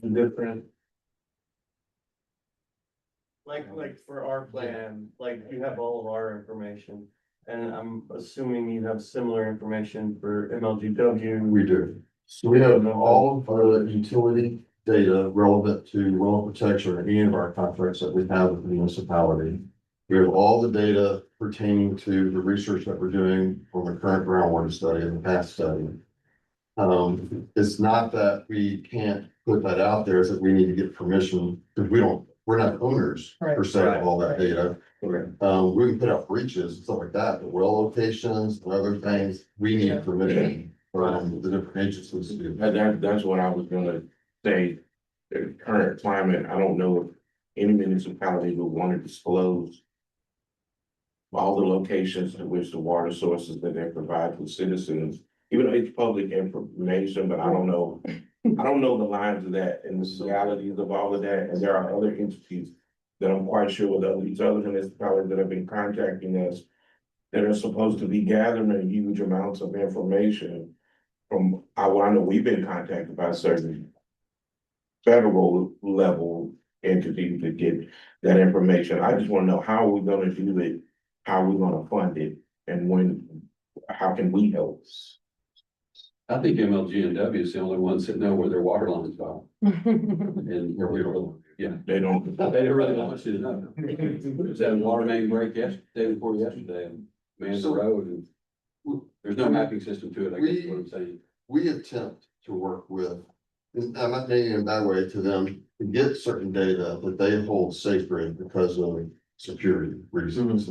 the different. Like for our plan, like you have all of our information, and I'm assuming you have similar information for MLGW. We do. So we have all of the utility data relevant to well protection or any of our contracts that we have with the municipality. We have all the data pertaining to the research that we're doing on the current groundwater study and the past study. It's not that we can't put that out there, it's that we need to get permission, because we're not owners per se of all that data. Okay. We can put out breaches and stuff like that, but well locations and other things, we need permission from the different agencies to do. That's what I was gonna say. The current climate, I don't know if any municipality would want to disclose all the locations in which the water sources that they provide to citizens, even though it's public information, but I don't know the lines of that and the realities of all of that. And there are other entities that I'm quite sure that these other municipalities that have been contacting us that are supposed to be gathering huge amounts of information from, I know we've been contacted by certain federal level entities to get that information. I just want to know, how are we gonna do it? How are we gonna fund it? And how can we help? I think MLG&W is the only ones that know where their water lines are. And Yeah, we don't. yeah, They don't. they really don't want you to know. There's that water main break day before yesterday, and man the road, and there's no mapping system to it, I guess is what I'm saying. We attempt to work with, and I'm not meaning in that way, to them to get certain data that they hold sacred because of security reasons.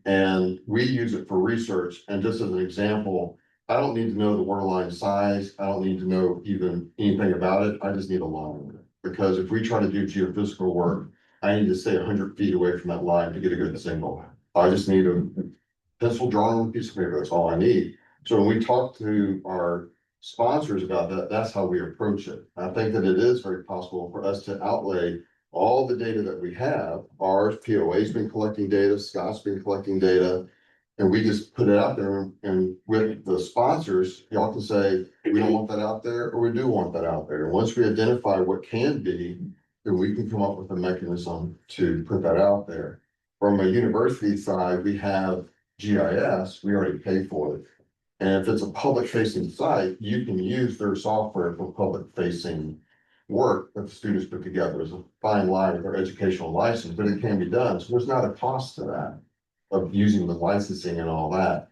And we use it for research. And just as an example, I don't need to know the water line size. I don't need to know even anything about it. I just need a line. Because if we try to do geophysical work, I need to stay 100 feet away from that line to get a good signal. I just need a pencil drawing on a piece of paper. That's all I need. So when we talk to our sponsors about that, that's how we approach it. I think that it is very possible for us to outlay all the data that we have. Our POA's been collecting data, Scott's been collecting data, and we just put it out there, and with the sponsors, y'all can say, we don't want that out there, or we do want that out there. And once we identify what can be, then we can come up with a mechanism to put that out there. From a university side, we have GIS, we already pay for it. And if it's a public facing site, you can use their software for public facing work that the students put together. As a fine line with their educational license, but it can be done. So there's not a cost to that of using the licensing and all that.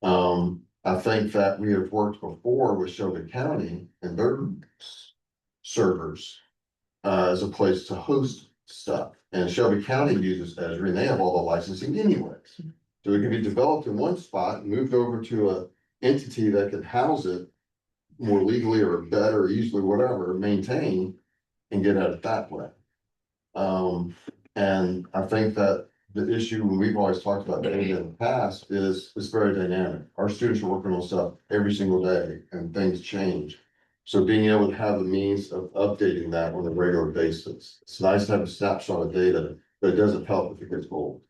I think that we have worked before with Shelby County and their servers as a place to host stuff. And Shelby County uses Esri, and they have all the licensing anyways. So it can be developed in one spot and moved over to a entity that can house it more legally or better, easily, whatever, maintain and get at it that way. And I think that the issue, when we've always talked about data in the past, is it's very dynamic. Our students are working on stuff every single day and things change. So being able to have the means of updating that on a regular basis. It's nice to have a snapshot of data, but it doesn't help if it gets old.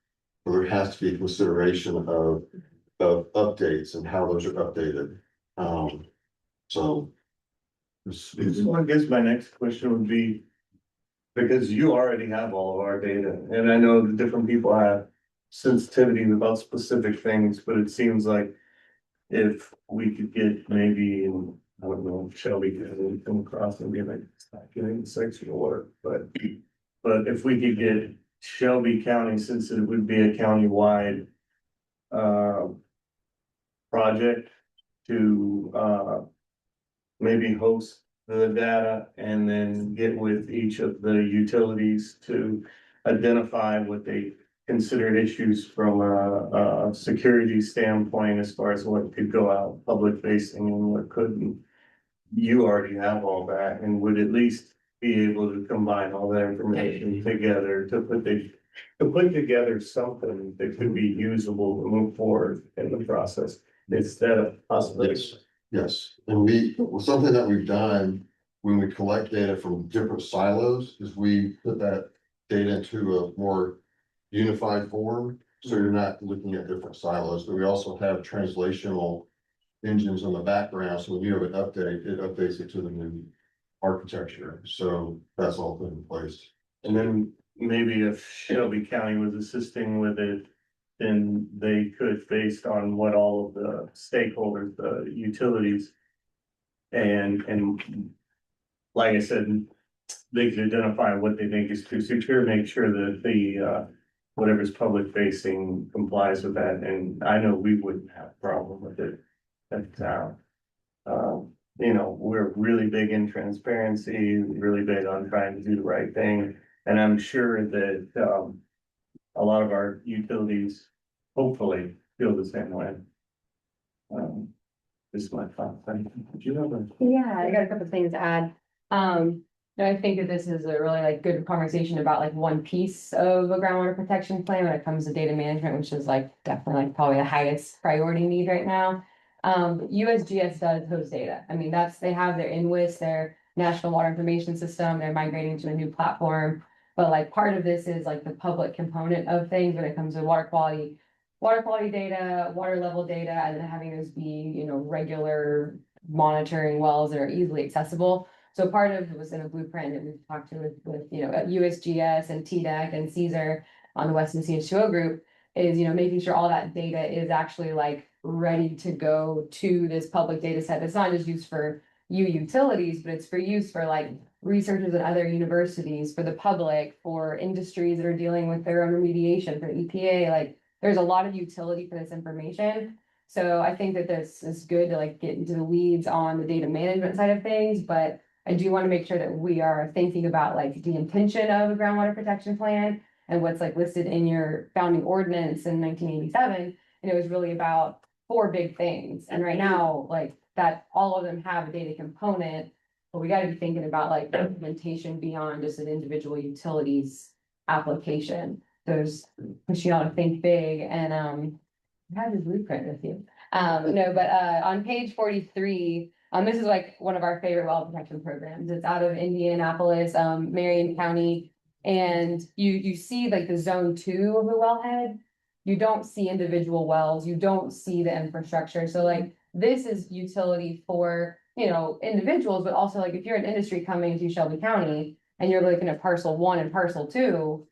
But there has to be consideration of updates and how those are updated. So. So I guess my next question would be, because you already have all of our data, and I know that different people have sensitivity about specific things, but it seems like if we could get maybe, I don't know, Shelby could come across and be like, it's not getting sexual work, but if we could get Shelby County, since it would be a countywide project to maybe host the data and then get with each of the utilities to identify what they considered issues from a security standpoint as far as what could go out public facing and what couldn't. You already have all that and would at least be able to combine all that information together to put together something that could be usable to move forward in the process instead of possibly. Yes, and something that we've done when we collect data from different silos is we put that data into a more unified form. So you're not looking at different silos, but we also have translational engines on the background. So when you have an update, it updates it to the new architecture, so that's all put in place. And then maybe if Shelby County was assisting with it, then they could, based on what all of the stakeholders, the utilities. And like I said, they could identify what they think is too secure, make sure that the whatever's public facing complies with that, and I know we wouldn't have a problem with it. But you know, we're really big in transparency, really big on trying to do the right thing. And I'm sure that a lot of our utilities hopefully feel the same way. This is my thought. Do you have a? Yeah, I got a couple of things to add. No, I think that this is a really like good conversation about like one piece of a groundwater protection plan when it comes to data management, which is like definitely like probably the highest priority need right now. USGS does host data. I mean, they have their INWIS, their National Water Information System. They're migrating to a new platform. But like part of this is like the public component of things when it comes to water quality data, water level data, and then having those be, regular monitoring wells that are easily accessible. So part of it was in a blueprint that we've talked to with USGS and TDEC and Caesar on the Western CH2O group is, making sure all that data is actually like ready to go to this public data set. It's not just used for utilities, but it's for use for like researchers at other universities, for the public, for industries that are dealing with their own remediation, for EPA. Like there's a lot of utility for this information. So I think that this is good to like get into the weeds on the data management side of things, but I do want to make sure that we are thinking about like the intention of a groundwater protection plan and what's like listed in your founding ordinance in 1987. And it was really about 4 big things. And right now, like that, all of them have a data component, but we got to be thinking about like implementation beyond just an individual utilities application. There's pushing out to think big and I have the blueprint with you. No, but on page 43, this is like one of our favorite well protection programs. It's out of Indianapolis, Marion County, and you see like the zone 2 of the wellhead. You don't see individual wells, you don't see the infrastructure. So like this is utility for individuals, but also like if you're an industry coming to Shelby County and you're looking at parcel 1 and parcel 2,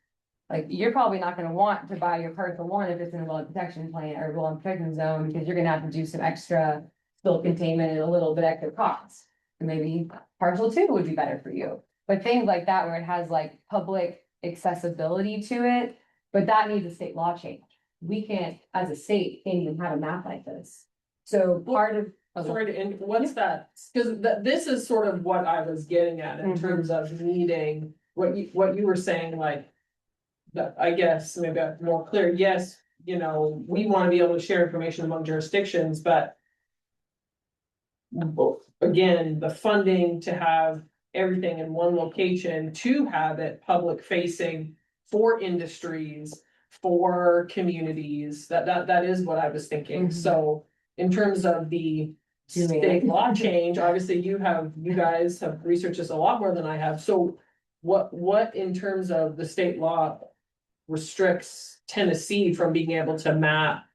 like you're probably not going to want to buy your parcel 1 if it's in a well protection plan or well protection zone, because you're going to have to do some extra spill containment and a little bit extra cost. And maybe parcel 2 would be better for you. But things like that where it has like public accessibility to it, but that needs a state law change. We can't, as a state, can't even have a map like this. So part of Sorry to end, what's that? Because this is sort of what I was getting at in terms of needing, what you were saying, like. That I guess maybe I'm more clear, yes, we want to be able to share information among jurisdictions, but. Again, the funding to have everything in one location, to have it public facing for industries, for communities, that is what I was thinking. So in terms of the state law change, obviously you guys have researched this a lot more than I have. So what in terms of the state law restricts Tennessee from being able to map?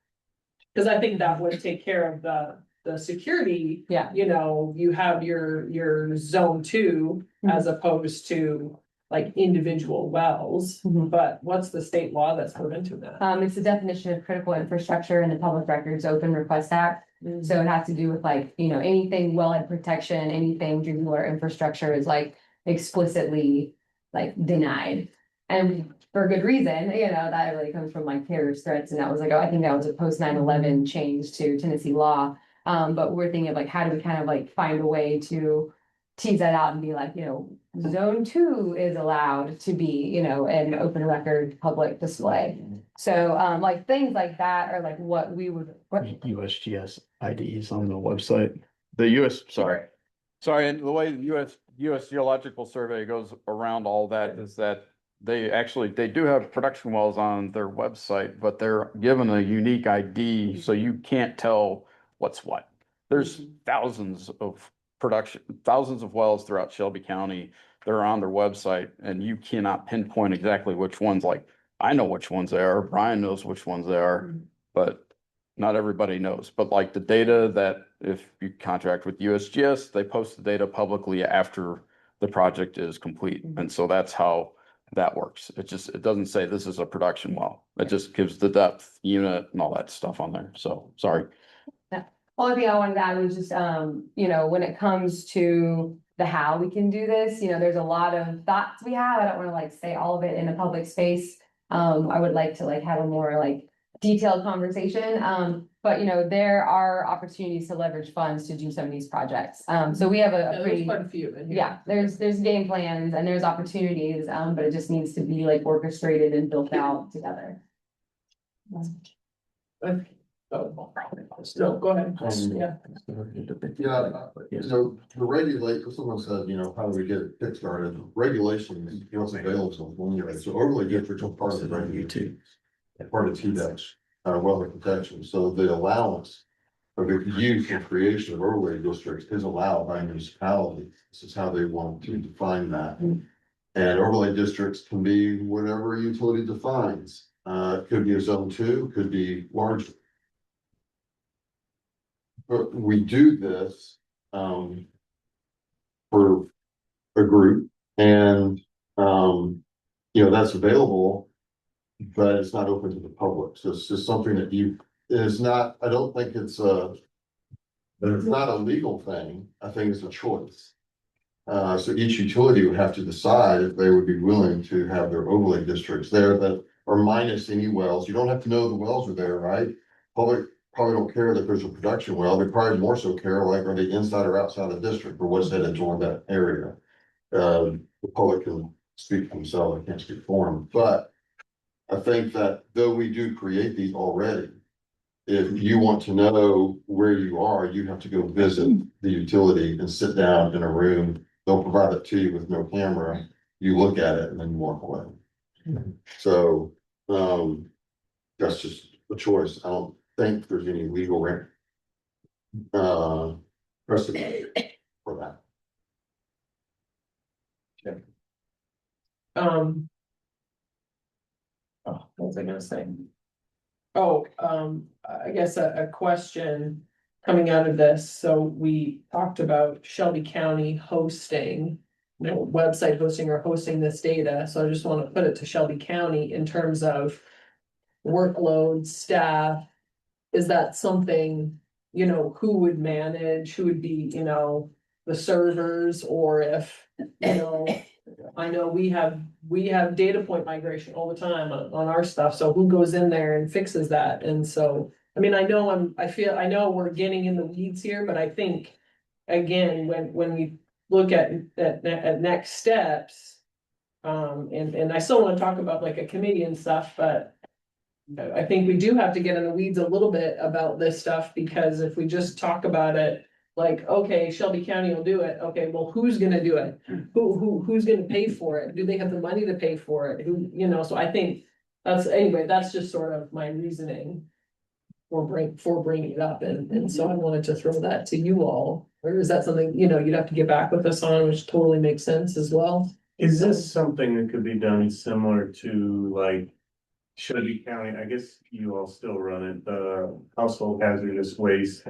Because I think that would take care of the security. Yeah. You have your zone 2 as opposed to like individual wells. But what's the state law that's preventing that? It's the definition of critical infrastructure in the Public Records Open Request Act. So it has to do with like, anything wellhead protection, anything drinking water infrastructure is like explicitly like denied. And for good reason, that really comes from like terrorist threats. And that was like, I think that was a post 9/11 change to Tennessee law. But we're thinking of like, how do we kind of like find a way to tease that out and be like, zone 2 is allowed to be, an open record public display. So like things like that are like what we would. USGS IDs on the website. The sorry, and the way the US Geological Survey goes around all that is that they do have production wells on their website, but they're given a unique ID, so you can't tell what's what. There's thousands of wells throughout Shelby County that are on their website, and you cannot pinpoint exactly which ones. Like I know which ones they are, Brian knows which ones they are, but not everybody knows. But like the data that if you contract with USGS, they post the data publicly after the project is complete. And so that's how that works. It doesn't say this is a production well. It just gives the depth unit and all that stuff on there. So, sorry. Only thing I wanted to add was just, when it comes to the how we can do this, there's a lot of thoughts we have. I don't want to like say all of it in a public space. I would like to like have a more like detailed conversation. But there are opportunities to leverage funds to do some of these projects. So we have Yeah, a there's pretty, quite a few in here. yeah, there's game plans and there's opportunities, but it just needs to be like orchestrated and built out together. Still, go ahead. Yeah. Yeah, so the regulate, someone said, how do we get it kickstarted? Regulations, what's available, anyway, so overlay districts are part of the regulation. Part of TDEC, weather protection, so the allowance of the use and creation of overlay districts is allowed by municipality. This is how they want to define that. And overlay districts can be whatever utility defines, it could be a zone 2, could be large. But we do this, for a group and, that's available, but it's not open to the public. So it's just something that it is not, I don't think it's not a legal thing. I think it's a choice. So each utility would have to decide if they would be willing to have their overlay districts there that are minus any wells. You don't have to know the wells are there, right? Public probably don't care that there's a production well. They probably more so care, like, are they inside or outside the district or what's headed toward that area? The public can speak for themselves. I can't speak for them, but I think that though we do create these already, if you want to know where you are, you have to go visit the utility and sit down in a room. They'll provide it to you with no camera. You look at it and then you walk away. So, that's just a choice. I don't think there's any legal precedent for that. What was I gonna say? Oh, I guess a question coming out of this. So we talked about Shelby County hosting, website hosting or hosting this data. So I just want to put it to Shelby County in terms of workload, staff. Is that something, who would manage, who would be, the servers, or if, I know we have data point migration all the time on our stuff, so who goes in there and fixes that? And so, I mean, I know we're getting in the weeds here, but I think, again, when we look at next steps, and I still want to talk about like a committee and stuff, but I think we do have to get in the weeds a little bit about this stuff, because if we just talk about it, like, okay, Shelby County will do it. Okay, well, who's gonna do it? Who's gonna pay for it? Do they have the money to pay for it? So I think that's just sort of my reasoning for bringing it up. And so I wanted to throw that to you all. Or is that something, you'd have to get back with us on, which totally makes sense as well? Is this something that could be done similar to like Shelby County? I guess you all still run it, the household hazardous waste.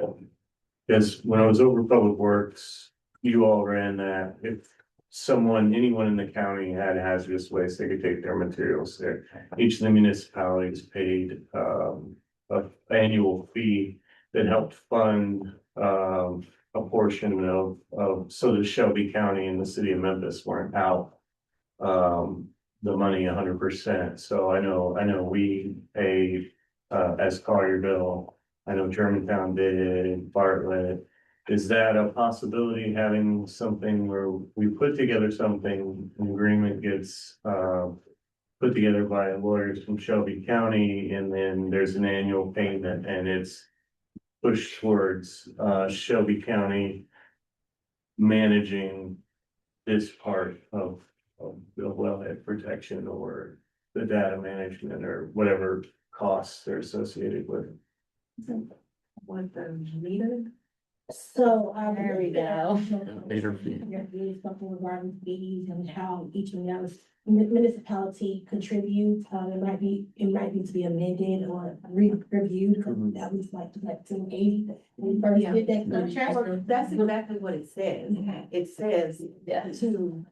Because when I was over Public Works, you all ran that. If anyone in the county had hazardous waste, they could take their materials there. Each of the municipalities paid an annual fee that helped fund a portion of so that Shelby County and the city of Memphis weren't out the money 100%. So I know we paid as Collierville. I know Germantown did, Bartlett. Is that a possibility, having something where we put together something, an agreement gets put together by lawyers from Shelby County, and then there's an annual payment and it's pushed towards Shelby County managing this part of the wellhead protection or the data management or whatever costs are associated with it? What the needed? So I. There we go. Meter fee. There is something regarding fees and how each municipality contributes, it might need to be amended or reviewed, because that was like 280. When we first did that contract. That's exactly what it says. It says to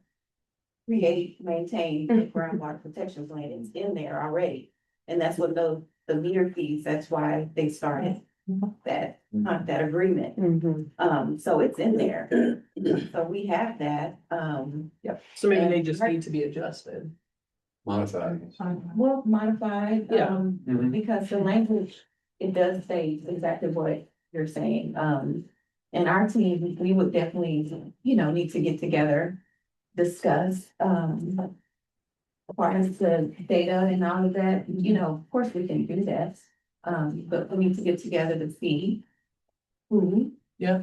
create, maintain the groundwater protection plan. It's in there already. And that's what the meter fees, that's why they started that agreement. So it's in there. So we have that, Yep, so maybe they just need to be adjusted. Modified. well, modified, Yeah. because the language, it does say exactly what you're saying. And our team, we would definitely, need to get together, discuss, requirements the data and all of that, of course we can do that. But we need to get together to see who. Yeah.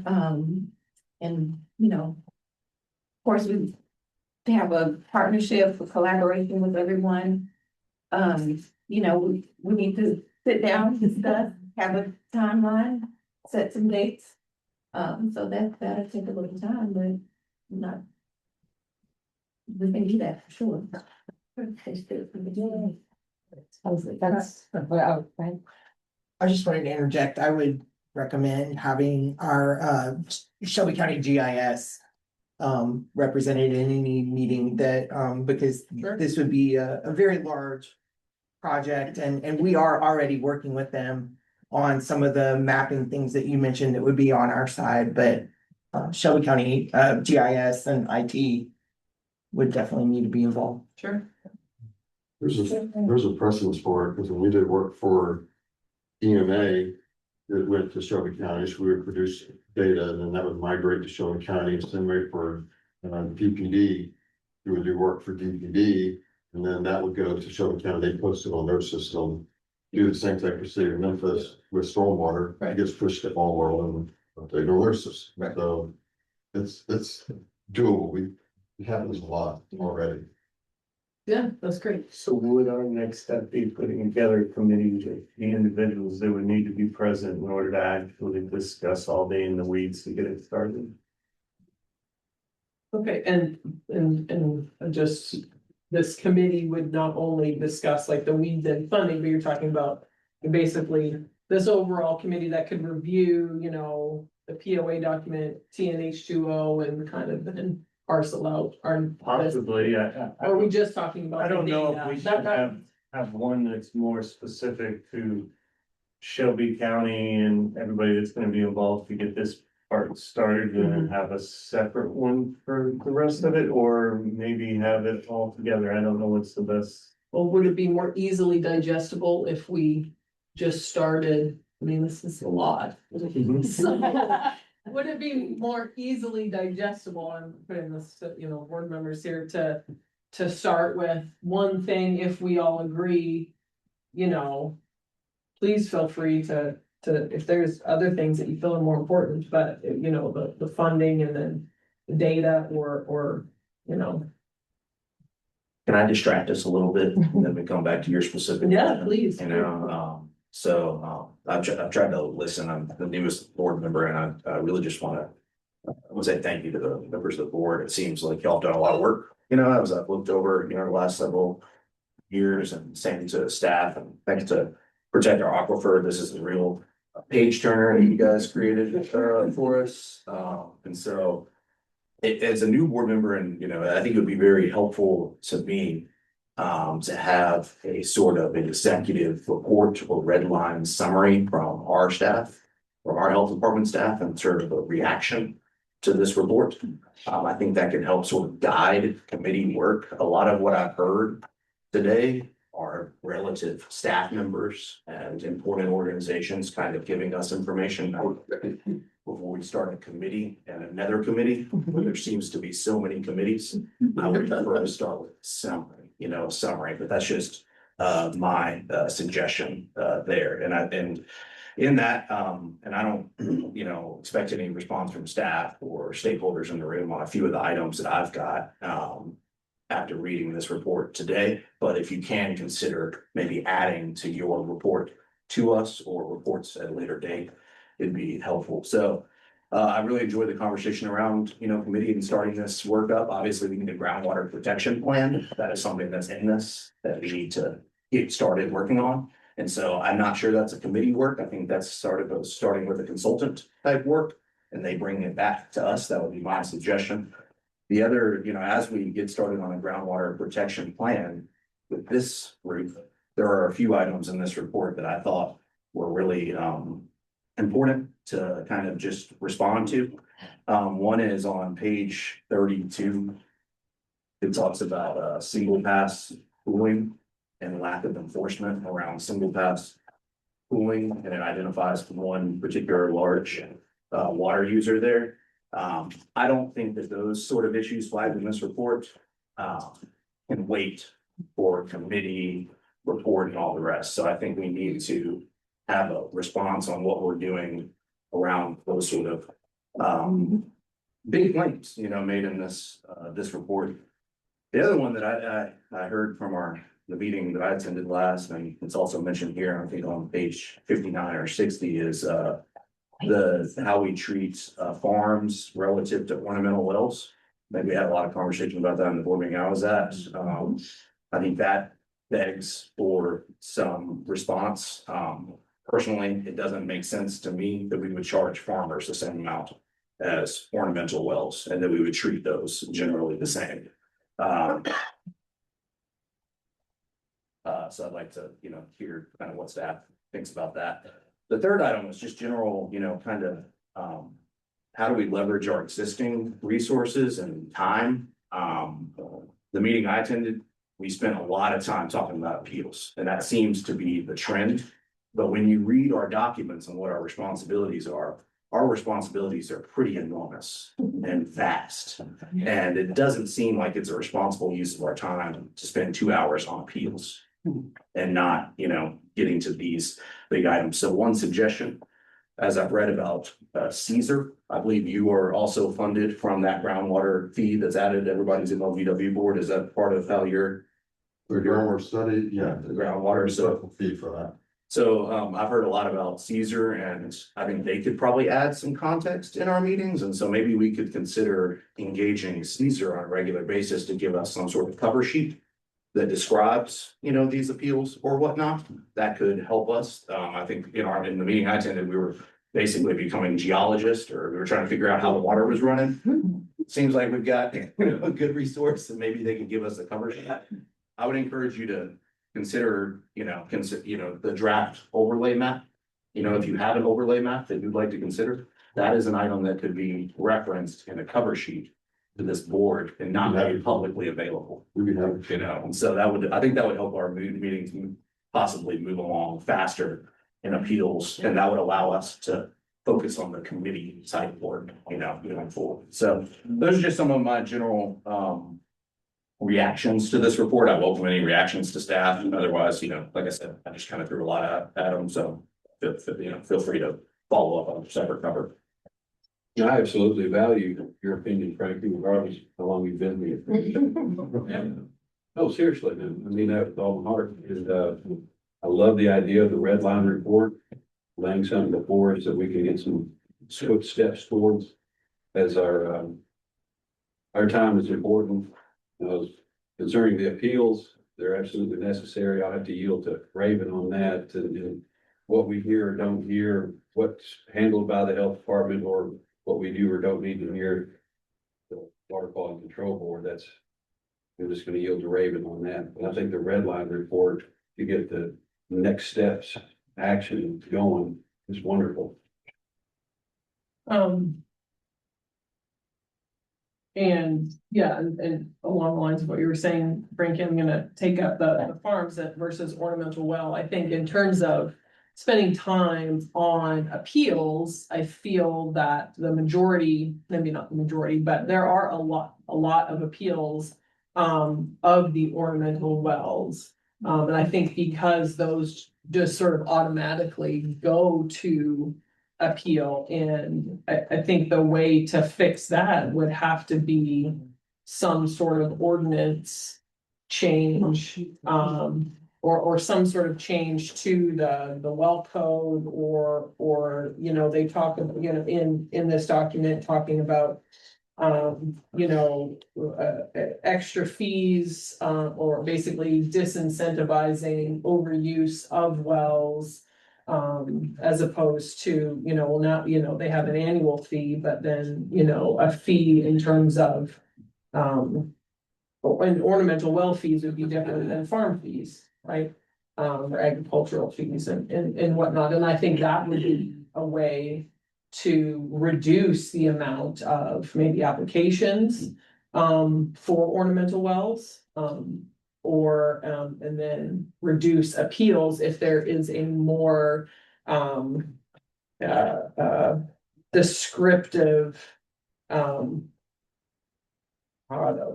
And, of course, we have a partnership, a collaboration with everyone. We need to sit down, discuss, have a timeline, set some dates. So that'll take a little time, but not. We can do that for sure. That's what I would think. I just wanted to interject. I would recommend having our Shelby County GIS represented in any meeting that because this would be a very large project and we are already working with them on some of the mapping things that you mentioned that would be on our side, but Shelby County GIS and IT would definitely need to be involved. Sure. There's a precedence for it, because when we did work for EMA, it went to Shelby County, so we would produce data, and then that would migrate to Shelby County, same way for DPD. We would do work for DPD, and then that would go to Shelby County, they post it on their system. Do the same thing for City of Memphis with stormwater, it gets pushed to all world and they go their system. Right. So it's doable, it happens a lot already. Yeah, that's great. So would our next step be putting together a committee with the individuals that would need to be present in order to actually discuss all day in the weeds to get it started? Okay, and just, this committee would not only discuss like the weeds and funding, but you're talking about basically this overall committee that could review, the POA document, TNH2O, and kind of then parcel out our. Possibly, Are we just talking about? I don't the know data? if we should have one that's more specific to Shelby County and everybody that's gonna be involved to get this part started and then have a separate one for the rest of it, or maybe have it all together. I don't know what's the best. Well, would it be more easily digestible if we just started, I mean, this is a lot. So, would it be more easily digestible, I'm putting this, board members here to start with one thing, if we all agree, please feel free to, if there's other things that you feel are more important, but, the funding and then the data or. Can I distract us a little bit and then we come back to your specific? Yeah, please. I've tried to listen. I'm the newest board member and I really just want to say thank you to the members of the board. It seems like y'all have done a lot of work. As I've looked over, the last several years, and same to staff, and thanks to Protect Our Aquifer. This is a real page turner that you guys created for us. And so as a new board member, and I think it would be very helpful to me to have a sort of an executive report or red line summary from our staff, from our health department staff, and sort of a reaction to this report. I think that can help sort of guide committee work. A lot of what I've heard today are relative staff members and important organizations kind of giving us information before we start a committee and another committee, where there seems to be so many committees. I would prefer to start with summary, a summary, but that's just my suggestion there. And in that, and I don't, expect any response from staff or stakeholders in the room on a few of the items that I've got after reading this report today. But if you can consider maybe adding to your report to us or reports at a later date, it'd be helpful. So I really enjoyed the conversation around, committee and starting this work up. Obviously, we need a groundwater protection plan. That is something that's in this that we need to get started working on. And so I'm not sure that's a committee work. I think that's starting with a consultant type work, and they bring it back to us. That would be my suggestion. The other, as we get started on a groundwater protection plan with this group, there are a few items in this report that I thought were really important to kind of just respond to. One is on page 32. It talks about single pass pooling and lack of enforcement around single pass pooling, and it identifies one particular large water user there. I don't think that those sort of issues flagged in this report can wait for committee report and all the rest. So I think we need to have a response on what we're doing around those sort of big claims, made in this report. The other one that I heard from the meeting that I attended last, and it's also mentioned here, I think on page 59 or 60, is how we treat farms relative to ornamental wells. Maybe we had a lot of conversation about that in the board meeting I was at. I think that begs for some response. Personally, it doesn't make sense to me that we would charge farmers the same amount as ornamental wells, and that we would treat those generally the same. So I'd like to, hear kind of what staff thinks about that. The third item is just general, kind of, how do we leverage our existing resources and time? The meeting I attended, we spent a lot of time talking about appeals, and that seems to be the trend. But when you read our documents and what our responsibilities are pretty enormous and vast. And it doesn't seem like it's a responsible use of our time to spend 2 hours on appeals and not, getting to these big items. So one suggestion, as I've read about Caesar, I believe you are also funded from that groundwater fee that's added to everybody's MLVW board. Is that part of how you're? The groundwater study, yeah. The groundwater, so fee for that. So I've heard a lot about Caesar, and I think they could probably add some context in our meetings. And so maybe we could consider engaging Caesar on a regular basis to give us some sort of cover sheet that describes, these appeals or whatnot. That could help us. I think in the meeting I attended, we were basically becoming geologists, or we were trying to figure out how the water was running. Seems like we've got, a good resource, and maybe they can give us a cover sheet. I would encourage you to consider, the draft overlay map. If you have an overlay map that you'd like to consider, that is an item that could be referenced in a cover sheet to this board and not be publicly available. And so I think that would help our meetings possibly move along faster in appeals, and that would allow us to focus on the committee side board, moving forward. So those are just some of my general reactions to this report. I welcome any reactions to staff, and otherwise, like I said, I just kind of threw a lot at them. So feel free to follow up on a separate cover. I absolutely value your opinion, Frankie, regardless of how long you've been here. No, seriously, man. I mean that with all my heart. And I love the idea of the red line report, laying something before us that we can get some swift steps towards as our time is important. Concerning the appeals, they're absolutely necessary. I have to yield to Raven on that, and what we hear or don't hear, what's handled by the health department, or what we do or don't need to hear the Water Quality Control Board. I'm just going to yield to Raven on that. But I think the red line report to get the next steps, action going is wonderful. And yeah, and along the lines of what you were saying, Frankie, I'm gonna take up the farms versus ornamental well. I think in terms of spending time on appeals, I feel that the majority, maybe not the majority, but there are a lot of appeals of the ornamental wells. And I think because those just sort of automatically go to appeal, and I think the way to fix that would have to be some sort of ordinance change or some sort of change to the well code or, you know, they talk about, you know, in this document, talking about you know, extra fees, or basically disincentivizing overuse of wells. As opposed to, you know, well, not, you know, they have an annual fee, but then, you know, a fee in terms of, and ornamental well fees would be different than farm fees, right? Or agricultural fees and whatnot, and I think that would be a way to reduce the amount of maybe applications for ornamental wells. And then reduce appeals if there is a more descriptive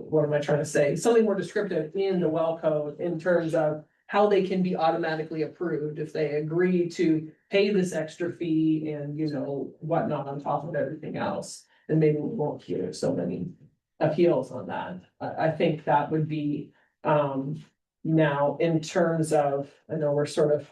what am I trying to say? Something more descriptive in the well code in terms of how they can be automatically approved if they agree to pay this extra fee and, you know, whatnot on top of everything else. Then maybe we won't hear so many appeals on that. I think that would be, now in terms of, I know we're sort of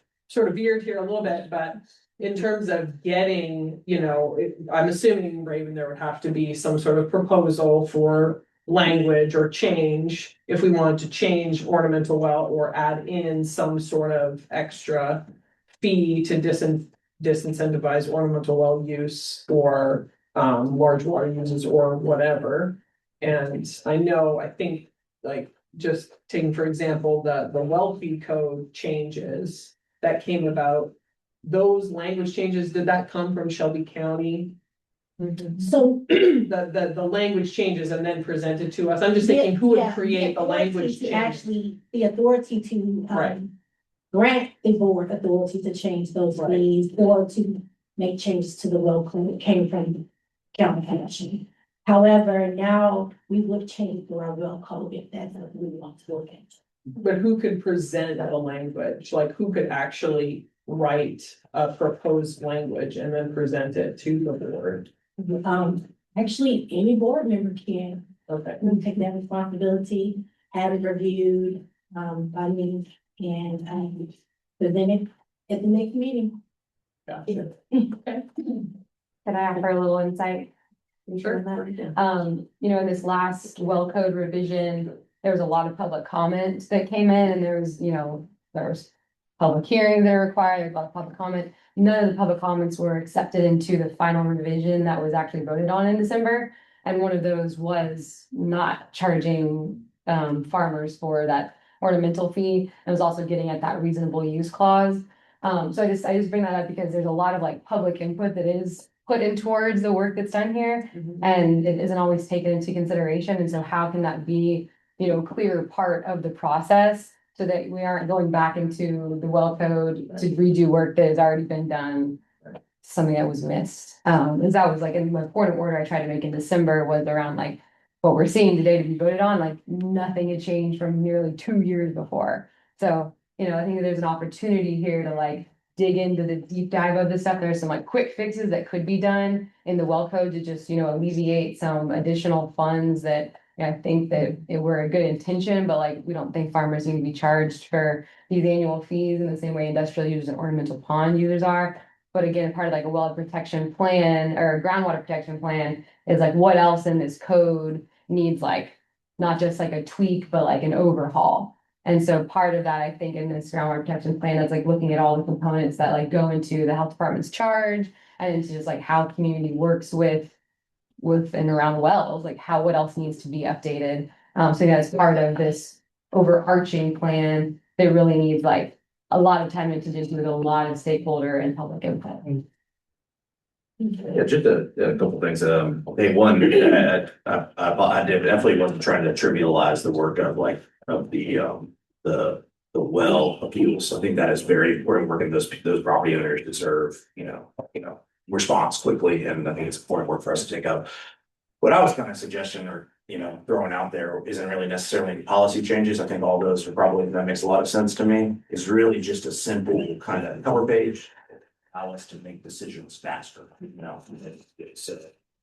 veered here a little bit, but in terms of getting, you know, I'm assuming, Raven, there would have to be some sort of proposal for language or change if we wanted to change ornamental well or add in some sort of extra fee to disincentivize ornamental well use or large water uses or whatever. And I think like just taking, for example, the well fee code changes that came about, those language changes, did that come from Shelby County? So. The language changes and then presented to us. I'm just thinking who would create the language change? Actually, the authority to, Right. grant the board authority to change those Right. fees or to make changes to the well code came from county commission. However, now we would change our well code if that's what we want to look at. But who could present the language? Like who could actually write a proposed language and then present it to the board? Actually, any board member can, Okay. we take that responsibility, have it reviewed, by me and, present it at the next meeting. Gotcha. Can I offer a little insight? Sure. You know, in this last well code revision, there was a lot of public comment that came in and there was public hearings that are required, there's a lot of public comment. None of the public comments were accepted into the final revision that was actually voted on in December. And one of those was not charging farmers for that ornamental fee. And was also getting at that reasonable use clause. So I just bring that up because there's a lot of like public input that is put in towards the work that's done here. And it isn't always taken into consideration. And so how can that be, you know, clear part of the process so that we aren't going back into the well code to redo work that has already been done, something that was missed. Because that was like in the important order I tried to make in December was around like what we're seeing today to be voted on, like nothing had changed from nearly 2 years before. So, you know, I think there's an opportunity here to like dig into the deep dive of this stuff. There's some like quick fixes that could be done in the well code to just, you know, alleviate some additional funds that I think that it were a good intention, but like, we don't think farmers need to be charged for these annual fees in the same way industrial users and ornamental pond users are. But again, part of like a well protection plan or a groundwater protection plan is like what else in this code needs like, not just like a tweak, but like an overhaul. And so part of that, I think in this groundwater protection plan, that's like looking at all the components that like go into the health department's charge and into just like how community works with and around wells, like what else needs to be updated. So that's part of this overarching plan that really needs like a lot of time into just with a lot of stakeholder and public input. Yeah, just a couple things. Hey, one, I definitely wasn't trying to trivialize the work of like of the well appeals. I think that is very important work, and those property owners deserve response quickly, and I think it's important work for us to take up. What I was kind of suggesting or throwing out there isn't really necessarily any policy changes. I think all those are probably, that makes a lot of sense to me. It's really just a simple kind of cover page. Allow us to make decisions faster. It's a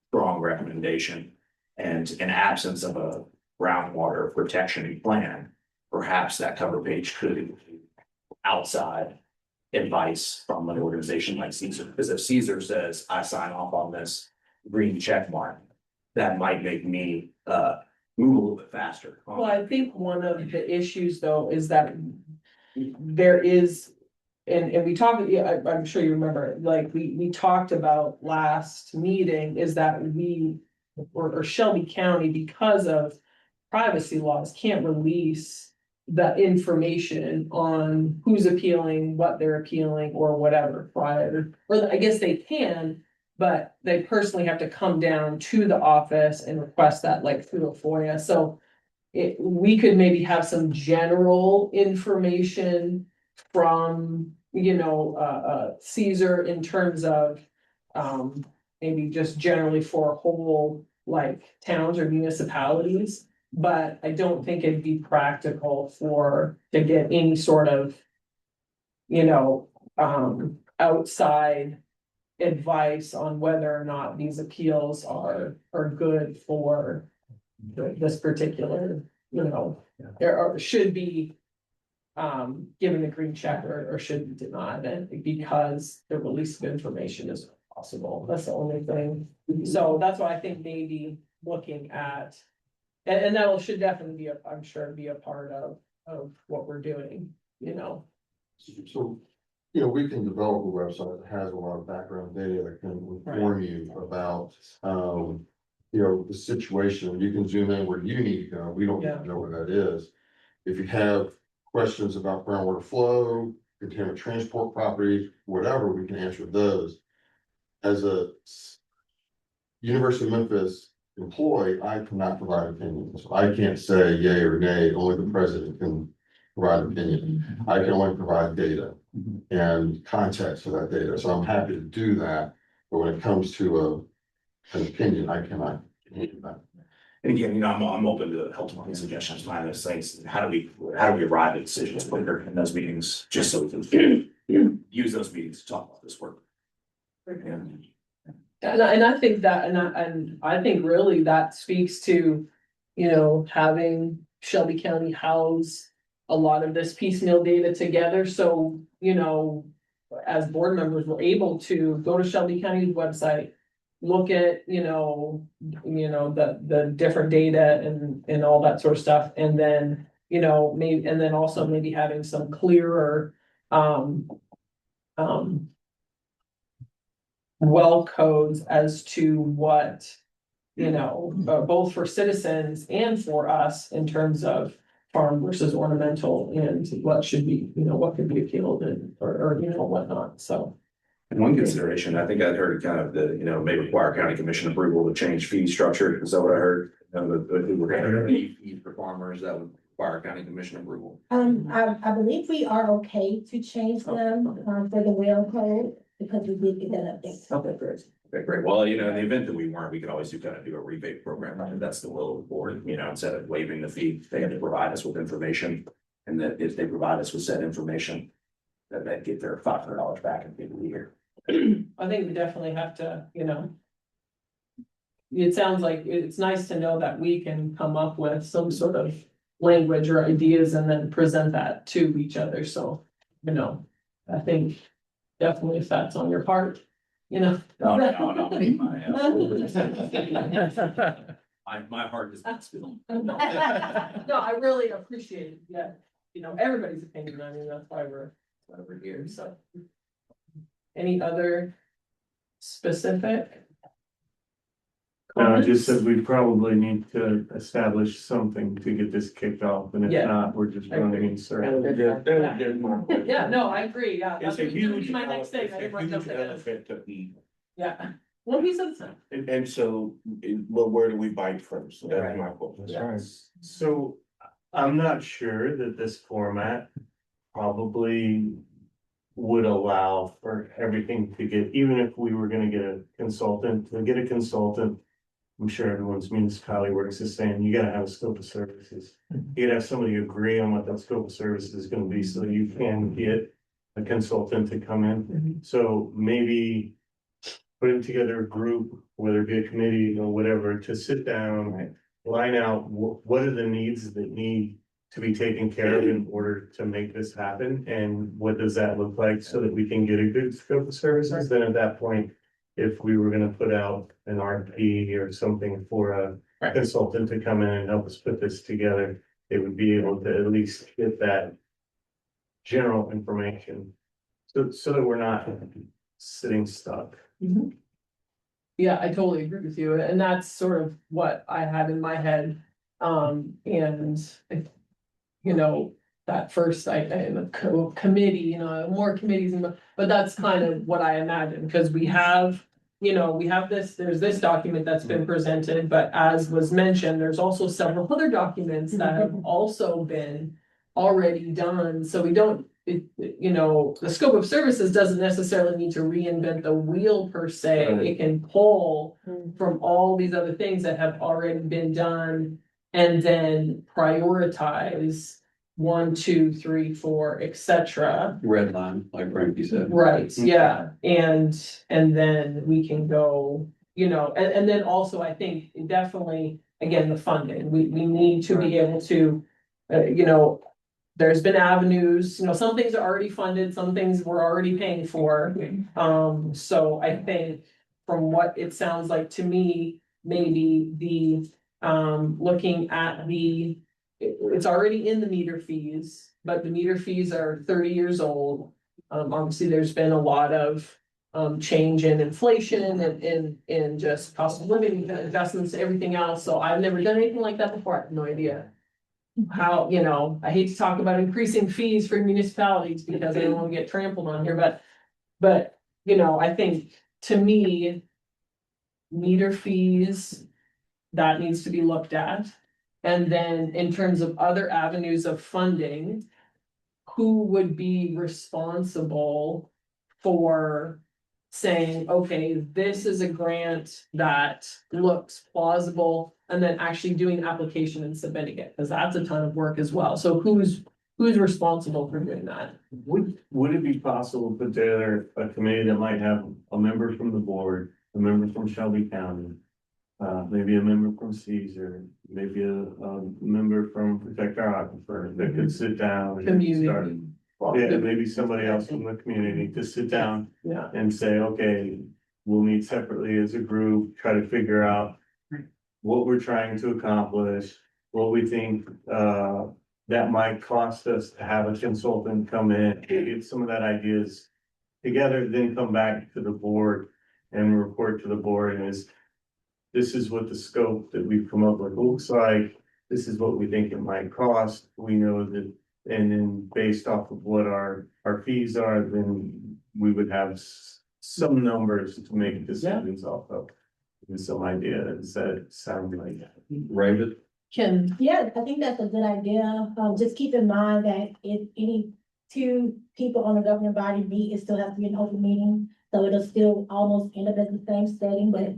strong recommendation. And in absence of a groundwater protection plan, perhaps that cover page could outside advice from an organization like Caesar, because if Caesar says, I sign off on this green check mark, that might make me move a little bit faster. Well, I think one of the issues though is that there is, and we talked, yeah, I'm sure you remember, like, we talked about last meeting is that we, or Shelby County, because of privacy laws, can't release the information on who's appealing, what they're appealing, or whatever prior, or I guess they can, but they personally have to come down to the office and request that like through a FOIA, so we could maybe have some general information from, Caesar in terms of, maybe just generally for whole, like, towns or municipalities. But I don't think it'd be practical to get any sort of, outside advice on whether or not these appeals are good for this particular, or should be given a green check or should be denied it because the release of information is possible. That's the only thing. So that's why I think maybe looking at, and that should definitely be, I'm sure, be a part of what we're doing, So, we can develop a website that has a lot of background data that can inform you about, the situation. You can zoom in where you need to go. We don't need to know where that is. If you have questions about groundwater flow, contaminant transport property, whatever, we can answer those. As a University of Memphis employee, I cannot provide opinions. I can't say yay or nay, only the president can provide opinion. I can only provide data and context for that data, so I'm happy to do that. But when it comes to an opinion, I cannot do that. And again, I'm open to helpful suggestions, find those things. How do we arrive at decisions quicker in those meetings, just so we can use those meetings to talk about this work? And I think that, and I think really that speaks to, having Shelby County house a lot of this piecemeal data together, so, as board members, we're able to go to Shelby County's website, look at, the different data and all that sort of stuff, and then, maybe, and then also maybe having some clearer, well codes as to what, both for citizens and for us in terms of farm versus ornamental and what should be, what could be appealed and, or whatnot, so. And one consideration, I think I'd heard kind of the, may require county commission approval to change fee structure. Is that what I heard? We're gonna need fees for farmers that would require county commission approval. I believe we are okay to change them, for the whale code, because we did get that update. Okay, great. Okay, great. Well, in the event that we weren't, we could always do a rebate program. I think that's the will of the board, instead of waiving the fee, they have to provide us with information. And that if they provide us with said information, that they get their $500 back at the end of the year. I think we definitely have to, it sounds like it's nice to know that we can come up with some sort of language or ideas and then present that to each other, so, I think definitely if that's on your part, No, my heart is not spilling. No, I really appreciate it, everybody's opinion, I mean, that's why we're here, so. Any other specific? I just said we probably need to establish something to get this kicked off, and if Yeah. not, we're just running in circles. Yeah, no, I agree, yeah. It's a That was gonna be huge, my next thing, I It's a didn't write that huge down. elephant to eat. Yeah, well, he said so. And so, well, where do we bite first? So that's my question. Yeah. So I'm not sure that this format probably would allow for everything to get, even if we were gonna get a consultant, to get a consultant. I'm sure everyone's municipality works the same. You gotta have a scope of services. You gotta have somebody agree on what that scope of services is gonna be, so you can get a consultant to come in. So maybe putting together a group, whether it be a committee or whatever, to sit down, line out what are the needs that need to be taken care of in order to make this happen? And what does that look like so that we can get a good scope of services? Then at that point, if we were gonna put out an RFP or something for a consultant to come in and help us put this together, they would be able to at least get that general information. So that we're not sitting stuck. Yeah, I totally agree with you, and that's sort of what I had in my head. And you know, that first, committee, you know, more committees, but that's kind of what I imagined, because we have, you know, we have this, there's this document that's been presented, but as was mentioned, there's also several other documents that have also been already done, so we don't, you know, the scope of services doesn't necessarily need to reinvent the wheel per se. Right. It can pull from all these other things that have already been done and then prioritize 1, 2, 3, 4, etc. Red line, like Frankie said. Right, yeah, and then we can go, you know, and then also I think definitely, again, the funding, we need to be able to, you know, there's been avenues, you know, some things are already funded, some things we're already paying for. So I think from what it sounds like to me, maybe the, looking at it's already in the meter fees, but the meter fees are 30 years old. Obviously, there's been a lot of change in inflation and in just cost of living adjustments and everything else. So I've never done anything like that before. I have no idea how, you know, I hate to talk about increasing fees for municipalities because I don't want to get trampled on here, but, you know, I think to me, meter fees, that needs to be looked at. And then in terms of other avenues of funding, who would be responsible for saying, okay, this is a grant that looks plausible, and then actually doing an application and submitting it, because that's a ton of work as well. So who's responsible for doing that? Would it be possible to put together a committee that might have a member from the board, a member from Shelby County? Maybe a member from Caesar, maybe a member from Protect Our Aquifer that could sit down and start. Community. Yeah, maybe somebody else from the community to sit down Yeah, and say, okay, we'll meet separately as a group, try to figure out what we're trying to accomplish, what we think, that might cost us to have a consultant come in, get some of that ideas together, then come back to the board and report to the board as this is what the scope that we've come up with looks like. This is what we think it might cost. We know that, and then based off of what our fees are, then we would have some numbers to make decisions off of. And some ideas that sound like. Raven? Yeah, I think that's a good idea. Just keep in mind that if any two people on the governing body meet, it still has to be an open meeting. So it'll still almost end up at the same setting, but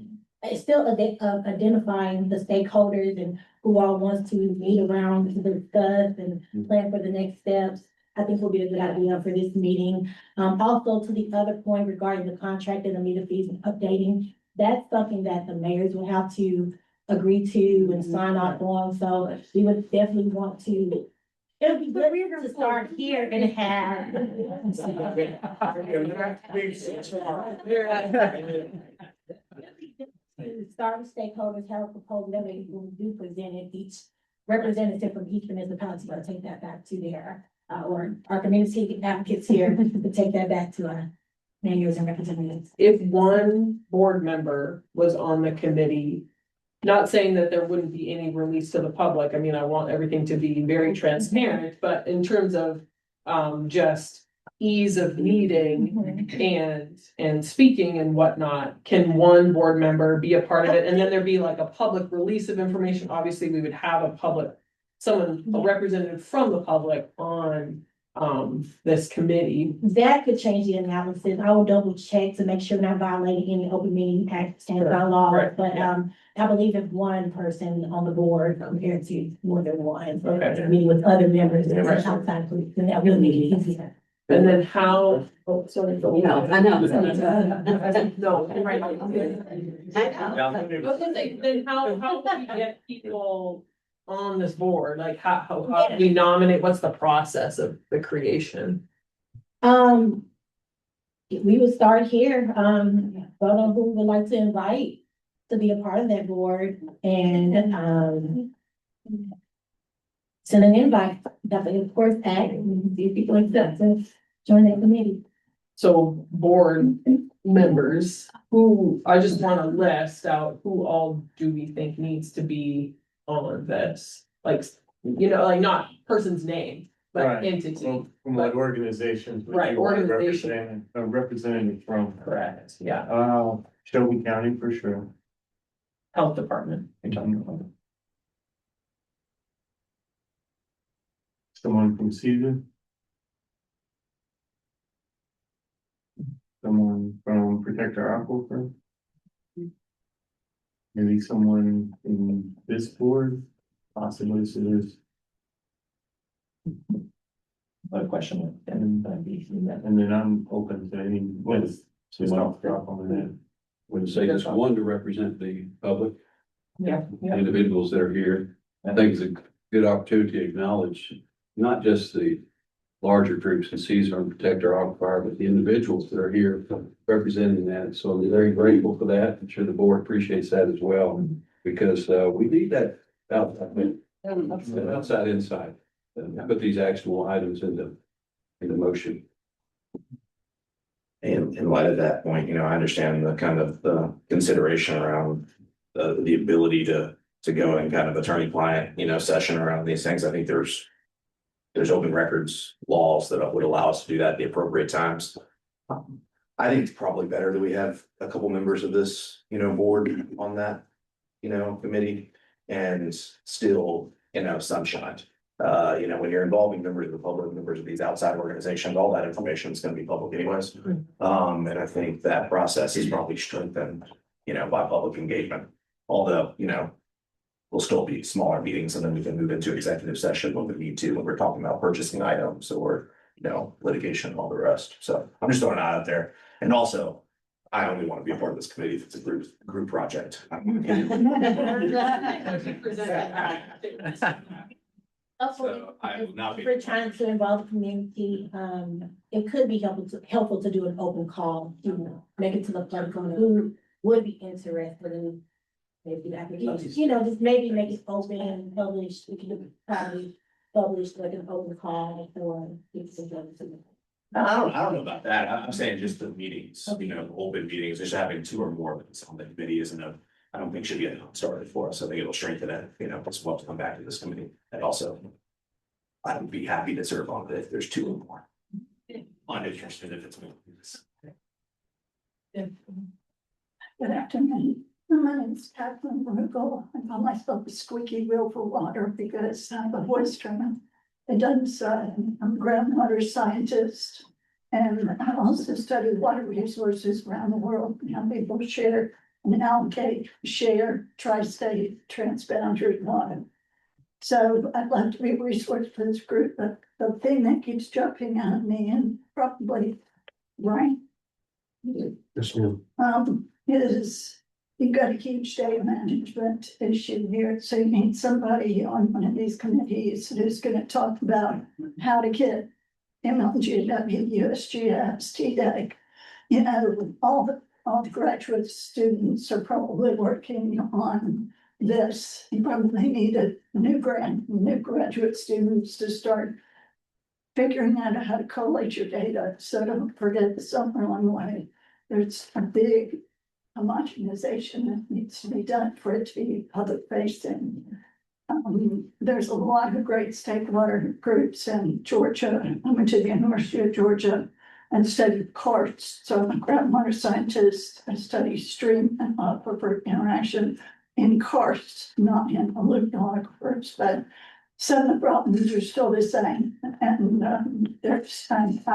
it's still identifying the stakeholders and who all wants to meet around to discuss and plan for the next steps. I think will be a good idea for this meeting. Also to the other point regarding the contract and the meter fees and updating, that's something that the mayors will have to agree to and sign off on. So we would definitely want to. It'll be good to start here and have. Start with stakeholders, have a proposal, that way when we do present it, each representative from each municipality will take that back to their, or our community advocates here to take that back to our mayors and representatives. if one board member was on the committee, not saying that there wouldn't be any release to the public, I mean, I want everything to be very transparent, but in terms of just ease of meeting and speaking and whatnot, can one board member be a part of it? And then there be like a public release of information. Obviously, we would have a representative from the public on this committee. That could change the analysis. I will double check to make sure we're not violating any open meeting act and by law, Right, but I believe if one person on the board compared to more than one. Okay. Meeting with other members Yeah, right. outside groups, then that will make it easier. And then how? Oh, sorry. No, I know. No, right. I know. Then how do we get people on this board? Like how do we nominate? What's the process of the creation? We would start here, vote on who would like to invite to be a part of that board and, send an invite, definitely, of course, act and see if people accept to join that committee. So board members, who, I just wanna list out who all do we think needs to be on this? Like, like not person's name, but Right. entity. From what organizations? would Right, you want organization. A representative from? Correct, yeah, Shelby County for sure. health department. You're talking about. Someone from Caesar. Someone from Protect Our Aquifer. Maybe someone in this board, possibly, so there's, What a question. and then I'm open to any, let's just off drop on that. Would say just one to represent the public, Yeah, yeah. individuals that are here. I think it's a good opportunity to acknowledge not just the larger groups in Caesar and Protect Our Aquifer, but the individuals that are here representing that. So I'm very grateful for that. I'm sure the board appreciates that as well, because we need that outside, inside. Put these actionable items into motion. And in light of that point, I understand the kind of the consideration around the ability to go in kind of attorney-client, session around these things. I think there's open records laws that would allow us to do that at the appropriate times. I think it's probably better that we have a couple members of this, board on that, committee and still, sunshine. When you're involving members of the public, members of these outside organizations, all that information is going to be public anyways. And I think that process is probably strengthened, by public engagement. Although, will still be smaller meetings and then we can move into executive session when we need to, when we're talking about purchasing items or, litigation and all the rest. So I'm just throwing it out there. And also, I only want to be a part of this committee if it's a group project. Also, So I will not if be- we're trying to involve the community, it could be helpful to do an open call, make it to the public on who would be interested in maybe the applications, just maybe make it open and published, we could probably publish like an open call for people to. I don't know about that. I'm saying just the meetings, open meetings, just having two or more of us on the committee I don't think should be a started for us. I think it'll strengthen it, as well to come back to this committee. And also, I would be happy to serve on it if there's two or more. I'm interested if it's. Good afternoon. My name is Kathleen Rugal. I call myself a squeaky wheel for water because I have a voice tremor. It doesn't, I'm a groundwater scientist. And I also study water resources around the world and how people share and allocate, share, tri-state, transboundary water. So I'd like to be a resource for this group, but the thing that keeps jumping at me and probably right. Yes, ma'am. Is you've got a huge data management issue here. So you need somebody on one of these committees who's going to talk about how to get MLGW, USGS, TDEC, all the graduate students are probably working on this. You probably need a new graduate students to start figuring out how to collate your data. So don't forget the summer along the way. There's a big homogenization that needs to be done for it to be public facing. There's a lot of great stakeholder groups in Georgia. I went to the University of Georgia and studied karsts. So I'm a groundwater scientist. I study stream and aquifer interaction in karsts, not in alluvial aquifers, but some of the problems are still the same. And I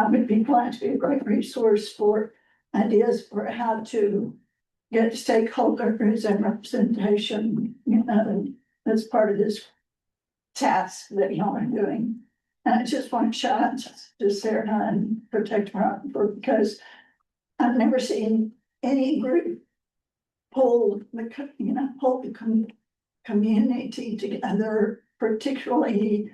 would be glad to be a great resource for ideas for how to get stakeholders and representation, as part of this task that y'all are doing. And I just want to shout out to Sarah and Protect Our Aquifer because I've never seen any group pull the community together, particularly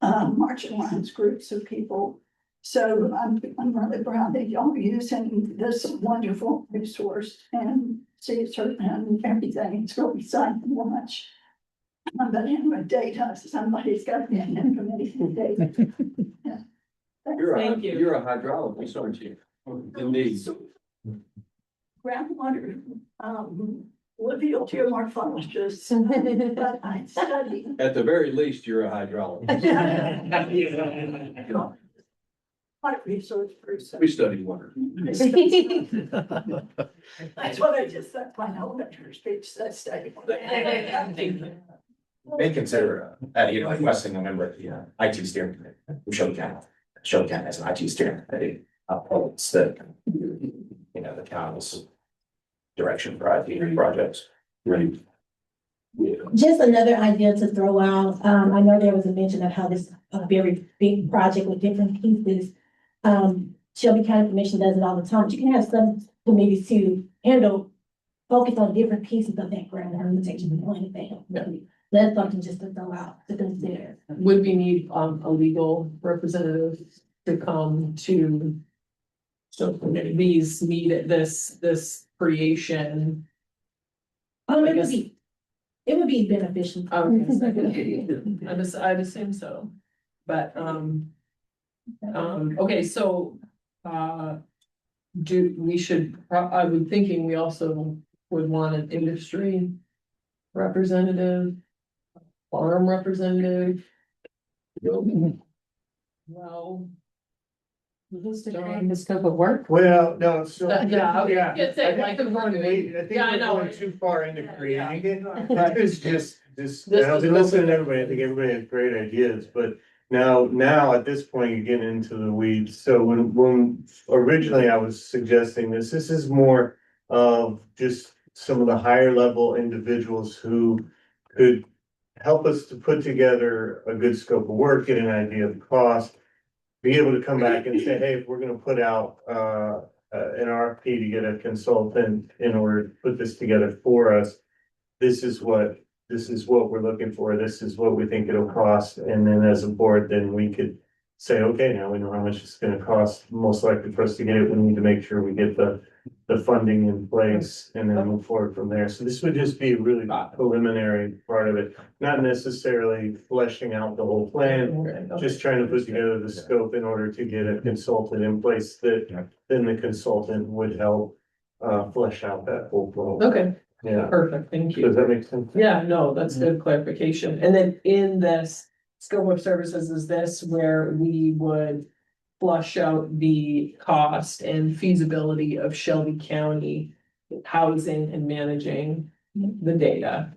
marginalized groups of people. So I'm really proud that y'all are using this wonderful resource and see it's and everything. It's really exciting to watch. But anyway, data, somebody's got to be in the committee for data. Yeah. Thank you. You're a hydrologist, aren't you? Indeed. Groundwater, Livial geomorphologist, but I study. At the very least, you're a hydrologist. What resource person. We study water. That's what I just said, my elementary speech, that study. May consider, requesting a member of the IT steering committee, from Shelby County. Shelby County has an IT steering committee, it's the, the county's direction for IT projects. Right. Just another idea to throw out, I know there was a mention of how this a very big project with different pieces. Shelby County Commission does it all the time, but you can have some committees to focus on different pieces of that groundwater protection plan if they help. That's something just to throw out to consider. Would we need a legal representative to come to these this creation? It would be beneficial. I'd assume so, but, okay, so, I would thinking we also would want an industry representative, farm representative. Well. During the scope of work. Well, no, so. Yeah, I was Yeah, gonna say, I think like, we're going way, I think Yeah, I we're know. going too far into creating it. Right. It's just, This I've been was- listening to everybody, I think everybody has great ideas, but now at this point, you get into the weeds. So when originally I was suggesting this is more of just some of the higher level individuals who could help us to put together a good scope of work, get an idea of the cost, be able to come back and say, hey, if we're gonna put out an RFP to get a consultant in order to put this together for us. This is what we're looking for, this is what we think it'll cost, and then as a board, then we could say, okay, now we know how much it's gonna cost, most likely for us to get it, we need to make sure we get the funding in place and then move forward from there. So this would just be a really preliminary part of it, not necessarily fleshing out the whole plan, just trying to put together the scope in order to get a consultant in place that then the consultant would help flesh out that whole flow. Okay, Yeah, perfect, thank you. does that make sense? Yeah, no, that's good clarification. And then in this scope of services, is this where we would flush out the cost and feasibility of Shelby County housing and managing the data?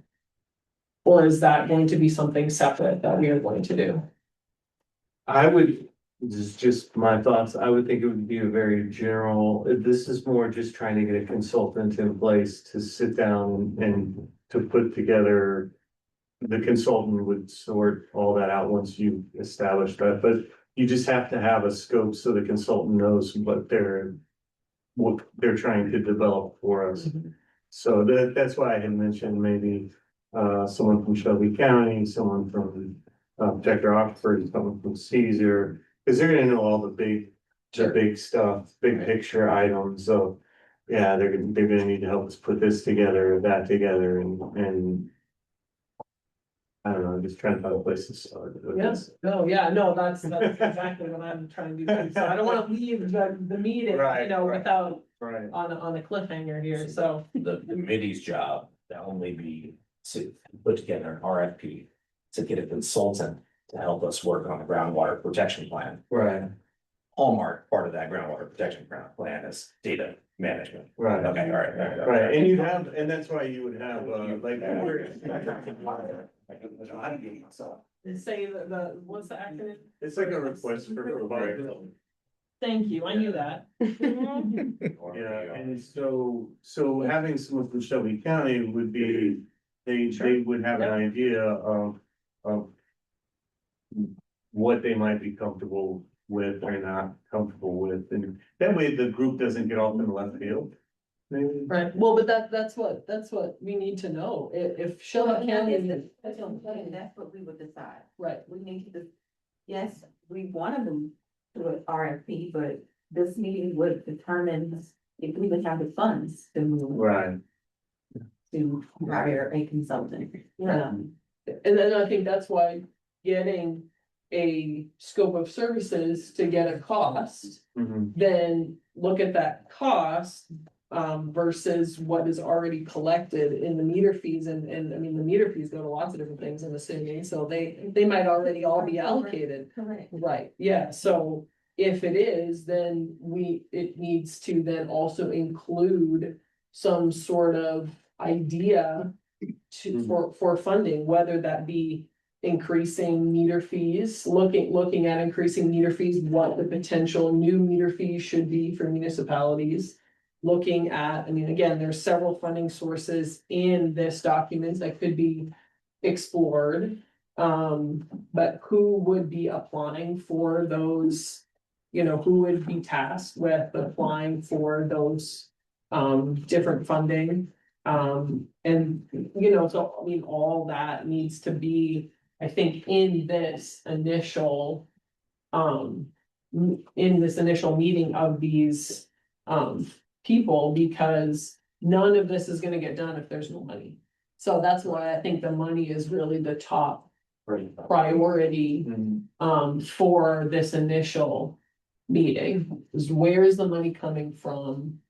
Or is that going to be something separate that we are going to do? I would, this is just my thoughts, I would think it would be a very general, this is more just trying to get a consultant in place to sit down and to put together. The consultant would sort all that out once you establish that, but you just have to have a scope so the consultant knows what they're trying to develop for us. So that's why I had mentioned maybe someone from Shelby County, someone from Protector Oxford, someone from Caesar, because they're gonna know all the big stuff, big picture items. So yeah, they're gonna need to help us put this together, that together, and I don't know, just trying to find a place to start. with Yes, this. no, that's exactly what I'm trying to do. So I don't wanna leave the meeting, Right, right. without Right. on a cliffhanger here, so. The committee's job to only be to put together an RFP to get a consultant to help us work on a groundwater protection plan. Right, Hallmark part of that groundwater protection plan is data management. right. Okay, all right. Right, and you have, and that's why you would have, like, Say what's the acronym? it's like a request for proposal. Thank you, I knew that. Yeah, and so having someone from Shelby County would be, they would have an idea of what they might be comfortable with or not comfortable with, and that way the group doesn't get off in left field. maybe. Right, well, but that's what we need to know, if Shelby County, That's what I'm saying, that's what we would decide. right, We need to, yes, we want to move to an RFP, but this meeting would determine if we would have the funds to move Right. to hire a consultant. and then I think that's why getting a scope of services to get a cost, Mhm. then look at that cost. Versus what is already collected in the meter fees, and I mean, the meter fees go to lots of different things, I'm assuming, so they might already all be allocated. Correct. Right, yeah, so if it is, then it needs to then also include some sort of idea for funding, whether that be increasing meter fees, looking at increasing meter fees, what the potential new meter fees should be for municipalities. Looking at, I mean, again, there's several funding sources in this document that could be explored. But who would be applying for those? You know, who would be tasked with applying for those different funding? And you know, so I mean, all that needs to be, I think, in this initial meeting of these people, because none of this is gonna get done if there's no money. So that's why I think the money is really the top priority Mhm. for this initial meeting, is where is the money coming from?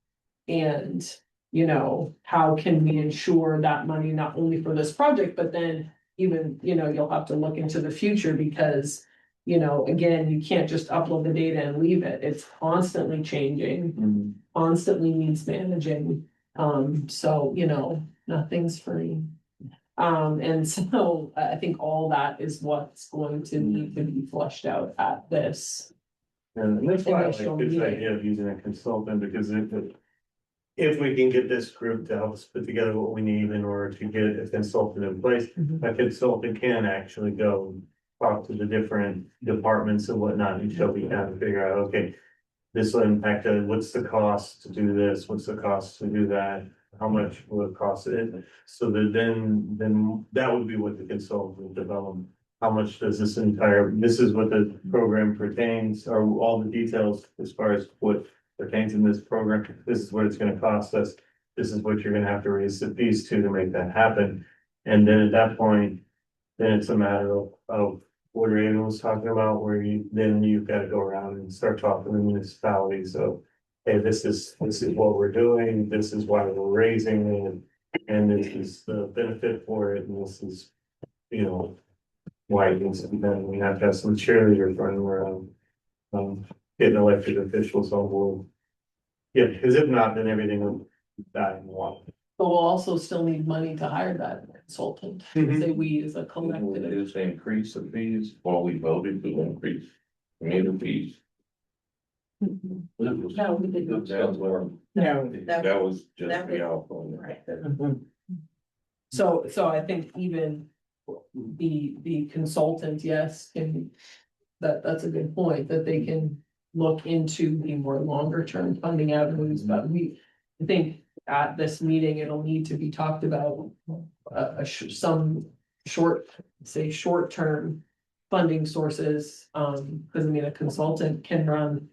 And, you know, how can we ensure that money not only for this project, but then even, you know, you'll have to look into the future, because you know, again, you can't just upload the data and leave it, it's constantly changing, Mhm. constantly needs managing. So, you know, nothing's free. And so I think all that is what's going to need to be fleshed out at this. And that's why I Initial like this meeting. idea of using a consultant, because if we can get this group to help us put together what we need in order to get a consultant in place, Mhm. a consultant can actually go talk to the different departments and whatnot, and Shelby can figure out, okay, this will impact, what's the cost to do this, what's the cost to do that, how much will it cost it? So that then that would be what the consultant would develop. How much does this is what the program pertains, or all the details as far as what pertains in this program, this is what it's gonna cost us. This is what you're gonna have to raise the fees to make that happen. And then at that point, then it's a matter of what Raven was talking about, where you've got to go around and start talking to municipalities. So, hey, this is what we're doing, this is why we're raising it, and this is the benefit for it, and this is, you know, why it needs to be done. We have to have some cheerleaders running around, getting elected officials on board. Yeah, because if not, then everything will die in the water. But we'll also still need money to hire that consultant, Mhm. say we as a It collective. is to increase the fees, while we voted to increase meter fees. No, we didn't. That was where- No. that was just that was- the outcome. Right. So I think even the consultant, yes, that's a good point, that they can look into the more longer term funding avenues, but I think at this meeting, it'll need to be talked about some short term funding sources, because I mean, a consultant can run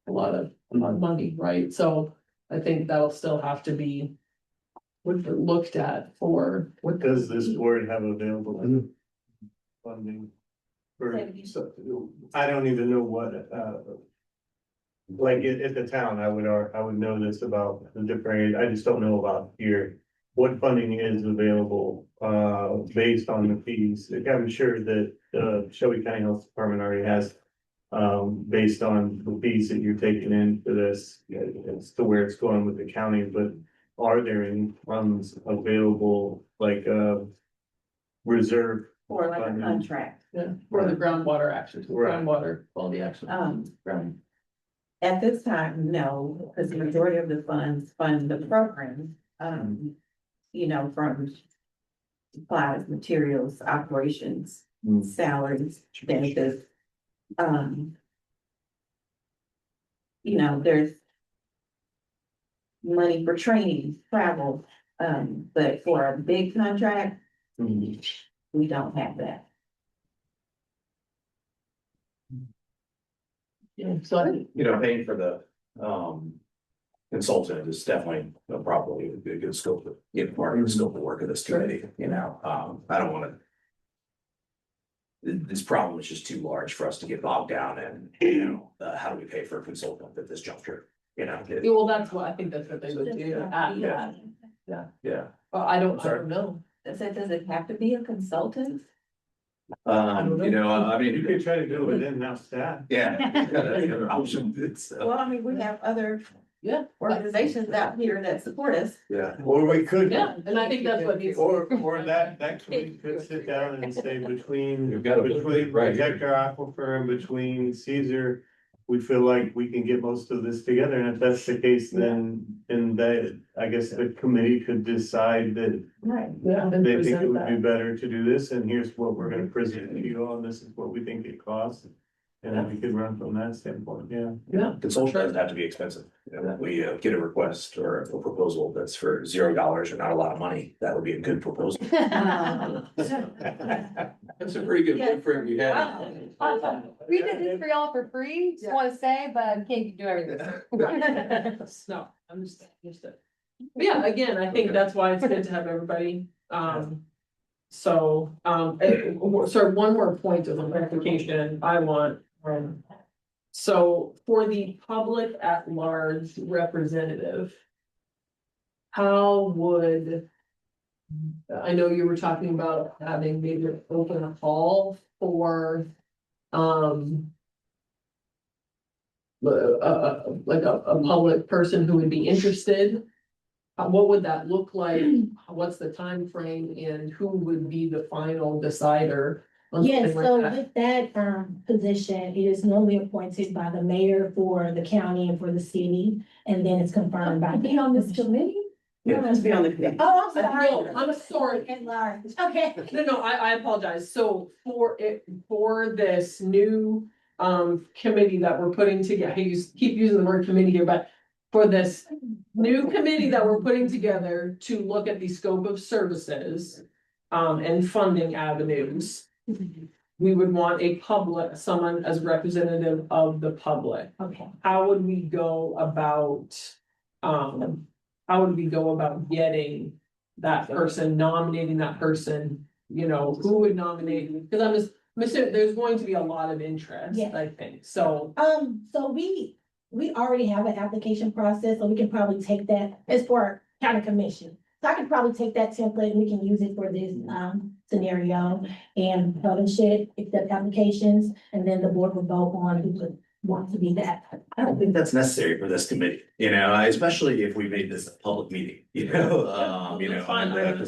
a lot of money, right? So I think that'll still have to be looked at for. What does this board have available in funding? I don't even know what, like at the town, I would know this about the different, I just don't know about here. What funding is available, based on the fees, I'm sure that, Shelby County Health Department already has. Based on the fees that you're taking in for this, as to where it's going with the county, but are there any funds available, like, reserve? Or like a funding? contract. Yeah, for the groundwater action, Right. groundwater quality action. Ground. At this time, no, because the majority of the funds fund the program, you know, from supplies, materials, operations, Mm. salaries, benefits. You know, there's money for training, travel, but for a big contract, we don't have that. Paying for the, consultant is definitely probably a good scope of, part of the scope of work of this committee, I don't wanna. This problem is just too large for us to get bogged down in, how do we pay for a consultant at this juncture, Yeah, well, that's what, I think that's what they would do. Yeah. Well, I don't Sorry. know. Does it have to be a consultant? I mean. You could try to do it with in-house staff. Yeah, that's the other option, Well, I mean, we have other Yeah. organizations out here that support us. yeah. Or we could. Yeah, and I think that's what needs. Or that committee could sit down and say between, You've got a- between right here. Protect Our Aquifer and between Caesar. We feel like we can get most of this together, and if that's the case, then that, I guess the committee could decide that. Right. Yeah. They think it would be better to do this, and here's what we're gonna present to you on, this is what we think it costs. And then we could run from that standpoint, yeah. Yeah. Consultant doesn't have to be expensive. We get a request or a proposal that's for $0 or not a lot of money, that would be a good proposal. That's a pretty good blueprint we have. We did this for y'all for free, just wanna say, but can't do everything. No, I'm just. But yeah, again, I think that's why it's good to have everybody, so, sorry, one more point of clarification I want, so for the public at large representative. How would? I know you were talking about having maybe an open call for, like a public person who would be interested. What would that look like? What's the time frame, and who would be the final decider? on Yes, something so like that? with that position, it is normally appointed by the mayor for the county and for the city, and then it's confirmed by. Be on this committee? Yeah. Must be on the committee. Oh, I'm No, sorry. I'm sorry. At large, okay. No, I apologize. So for this new committee that we're putting together, keep using the word committee here, but. For this new committee that we're putting together to look at the scope of services and funding avenues. We would want someone as representative of the public. Okay. How would we go about getting that person, nominating that person? Who would nominate? Because I'm assuming there's going to be a lot of interest, Yes. I think, so. So we already have an application process, so we can probably take that, it's for county commission. So I could probably take that template and we can use it for this scenario and publish it, accept applications, and then the board will vote on who would want to be that. I don't think that's necessary for this committee, especially if we made this a public meeting, because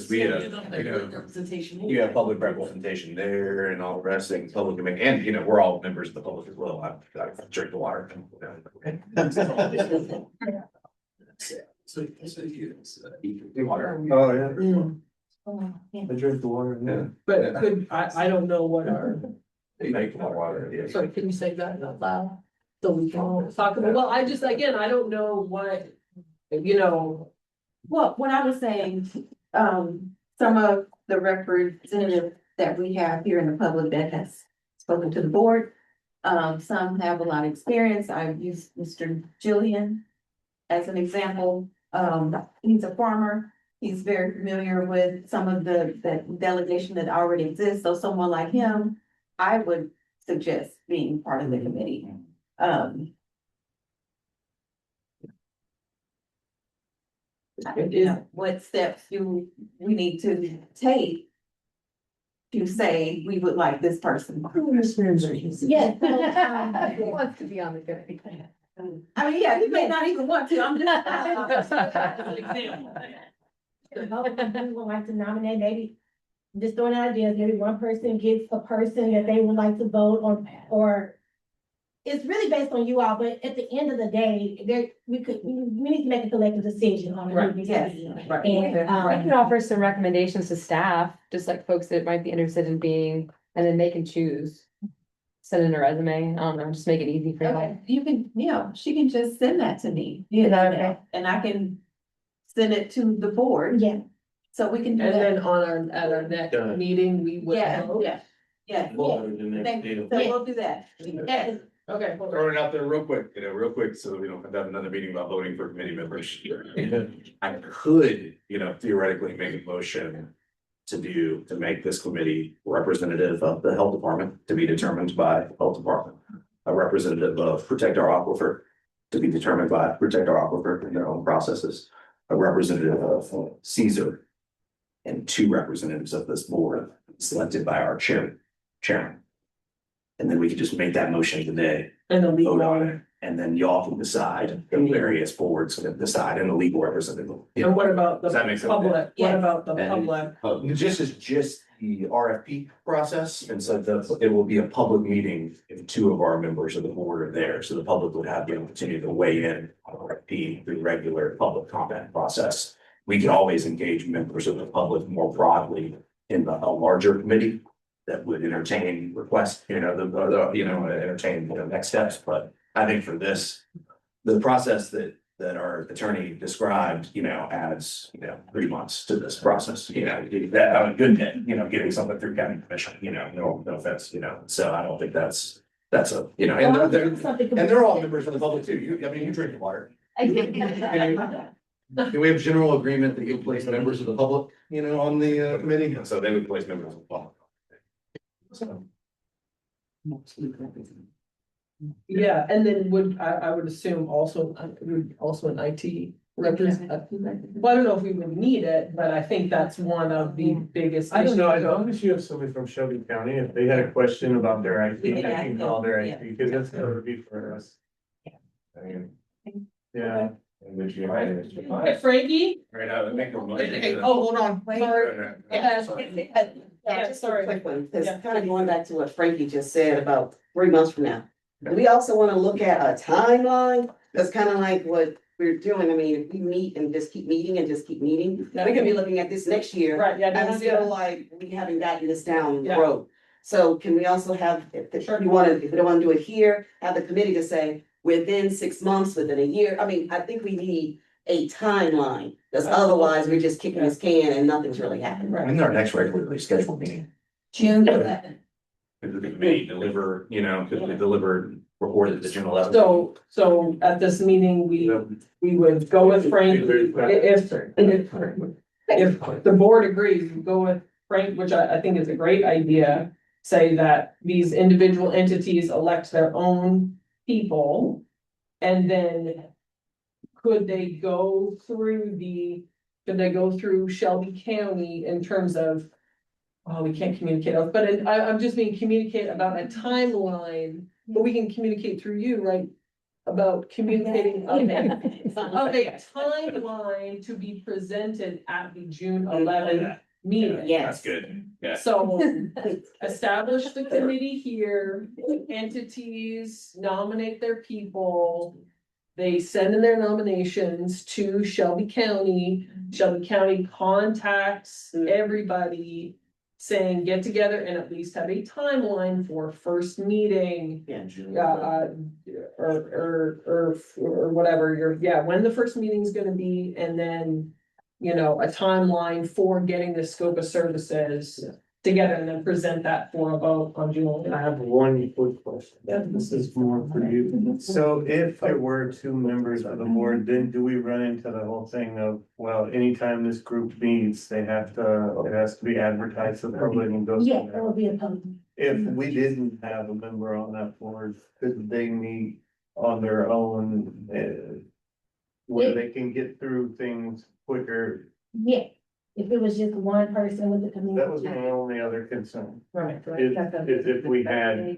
we have, Representation. you have public representation there and all the rest of the public, and, we're all members of the public as well. I drink the water. Oh, yeah, Oh, yeah. I drink the water, yeah. But I don't know what our, Make more water, yeah. sorry, can you say that out loud? So we can all talk about, well, I don't know what, Well, what I was saying, some of the representatives that we have here in the public that has spoken to the board. Some have a lot of experience. I've used Mr. Julian as an example. He's a farmer. He's very familiar with some of the delegation that already exists. So someone like him, I would suggest being part of the committee. What steps do we need to take to say we would like this person? Yes. Who wants to be on the committee? I mean, yeah, you may not even want to, I'm just. We would like to nominate, maybe, just throwing ideas, maybe one person gets a person that they would like to vote on, or. It's really based on you all, but at the end of the day, we need to make a collective decision on. Right, yes, right. And, We can offer some recommendations to staff, just like folks that might be interested in being, and then they can choose. Send in a resume, I don't know, just make it easy for them. Okay, you can, she can just send that to me. Is that okay? And I can send it to the board, Yeah, so we can do And that. then at our next Done. meeting, we would Yeah, vote. yeah. Well, the next Thank- deal. So we'll do that. Yeah. Okay. Throwing it out there real quick, real quick, so that we don't have another meeting about voting for committee members. I could, theoretically make a motion to make this committee representative of the health department to be determined by health department. A representative of Protect Our Aquifer to be determined by Protect Our Aquifer in their own processes. A representative of Caesar. And 2 representatives of this board selected by our chairman. And then we could just make that motion today, And the vote on legal, it, and then y'all can decide, the various boards can decide, and the legal representative. and what about the Does that make sense? public, what Yes. about the And- public? Just the RFP process, and so it will be a public meeting if 2 of our members of the board are there, so the public would have the opportunity to weigh in on RFP through regular public comment process. We can always engage members of the public more broadly in a larger committee that would entertain requests, entertain, next steps, but I think for this, the process that our attorney described, adds, 3 months to this process, that on a good day, getting something through county commission, no offense, so I don't think that's a, and they're all members of the public too, you drink water. Do we have general agreement that you place members of the public, on the committee? And so they would place members of the public. So. Yeah, and then I would assume also, an IT representative. Well, I don't know if we would need it, but I think that's one of the biggest. I don't know, as issues. long as you have somebody from Shelby County, if they had a question about their IT, they can call their IT, because that's gonna be for us. Yeah. Hey, Frankie? Right, I would make a Hey, motion. hold on, sorry. Yeah, Just a sorry. quick one, because Yeah. kind of going back to what Frankie just said about 3 months from now. Do we also want to look at a timeline? That's kind of like what we're doing. I mean, if we meet and just keep meeting and just keep meeting, we can be looking at this next year. Right, yeah. And don't do still that. like, we haven't gotten this down the Yeah. road. So can we also have, if Sure. you want to, if we don't want to do it here, have the committee to say, within 6 months, within a year? I mean, I think we need a timeline, because otherwise we're just kicking this can and nothing's really happening. Right. When's our next regularly scheduled meeting? June 11th. Could the committee deliver, could we deliver, report at the general level? So at this meeting, we would go with Frank, if the board agrees, we go with Frank, which I think is a great idea. Say that these individual entities elect their own people. And then could they go through Shelby County in terms of, oh, we can't communicate, but I'm just being communicate about a timeline, but we can communicate through you, right? About communicating of a timeline to be presented at the June 11th meeting. Yes. That's good, yeah. So establish the committee here, entities nominate their people. They send in their nominations to Shelby County. Shelby County contacts everybody saying, get together and at least have a timeline for first meeting. Or whatever, when the first meeting's gonna be, and then, a timeline for getting the scope of services together, and then present that for a vote on June. I have one quick question. This is more for you. So if there were 2 members of the board, then do we run into the whole thing of, well, anytime this group meets, it has to be advertised to the public and goes. yeah, that will be a public. If we didn't have a member on that board, could they meet on their own, where they can get through things quicker? Yeah, if it was just one person with the community. That was my only other concern. Right. If we had,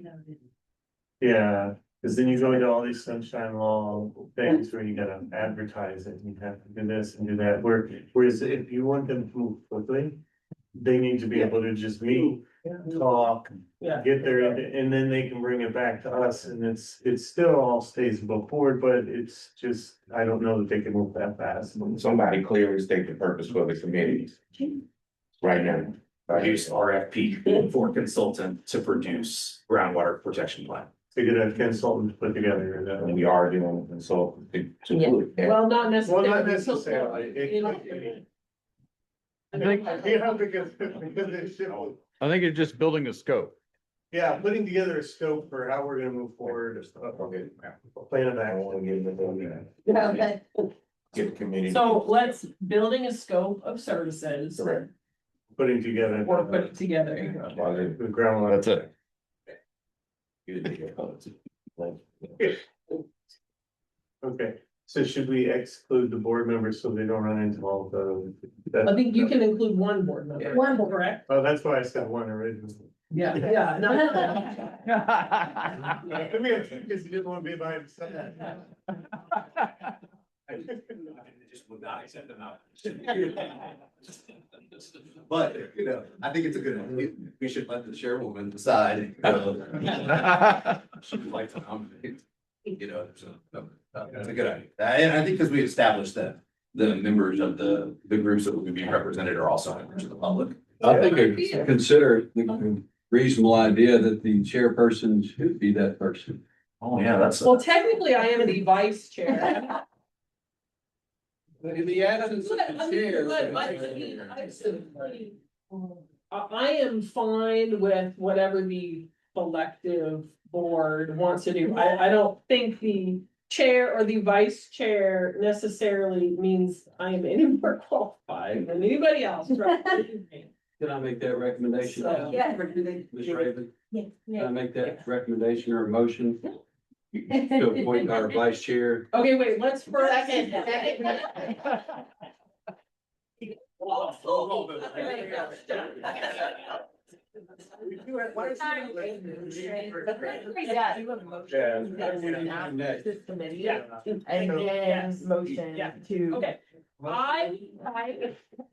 yeah, cause then you go into all these sunshine law things where you gotta advertise it, and you have to do this and do that, whereas if you want them to move quickly. They need to be able to just meet, talk, Yeah. get there, and then they can bring it back to us, and it still all stays before, but it's just, I don't know that they can move that fast. Somebody clearly state the purpose for the committee. Right now. Use RFP for consultant to produce groundwater protection plan. to get a consultant put together and And we are doing consultant to Yeah. look at. Well, not Well, not necessarily. necessarily. I think, yeah, because it should, I think it's just building a scope. yeah, putting together a scope for how we're gonna move forward, Okay. a plan of I don't action. wanna get into that. Okay. Get the community. So let's, building a scope of services. Correct. Putting together. Or put it together. The groundwater. That's it. Okay, so should we exclude the board members so they don't run into all the? I think you can include one board member. One board. Correct? Oh, that's why I said one originally. Yeah, yeah, no. I mean, because you didn't want to be by himself. Just would not accept an But, you know, I think it's a good, we should let the chairwoman decide. She would like to nominate, you know, so, that's a good idea. And I think because we established that the members of the groups that would be represented are also members of the public. I think I consider the reasonable idea that the chairperson should be that person. Oh, yeah, that's. Well, technically, I am the vice chair. In the absence of the chair. I am fine with whatever the collective board wants to do. I don't think the chair or the vice chair necessarily means I am any more qualified than anybody else. Can I make that recommendation? So- Yeah. Ms. Raven, Yeah. can I make that recommendation or a motion to appoint our vice chair? Okay, wait, let's first. This committee, Yeah. and then Yes. motion Yeah. to. Okay, I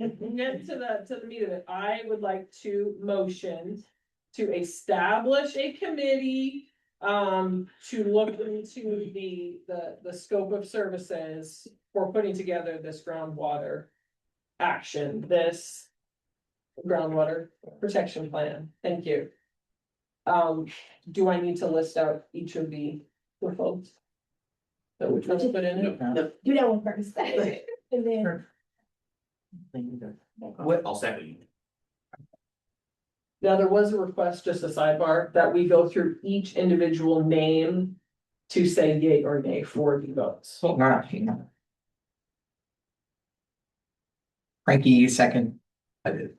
get to the meat of it, I would like to motion to establish a committee. To look into the scope of services for putting together this groundwater action, this groundwater protection plan. Thank you. Do I need to list out each of the folks? That which ones put in it? Do that one first. And then. I'll second you. Now, there was a request, just a sidebar, that we go through each individual name to say yay or nay for the votes. Frankie, you second. I did.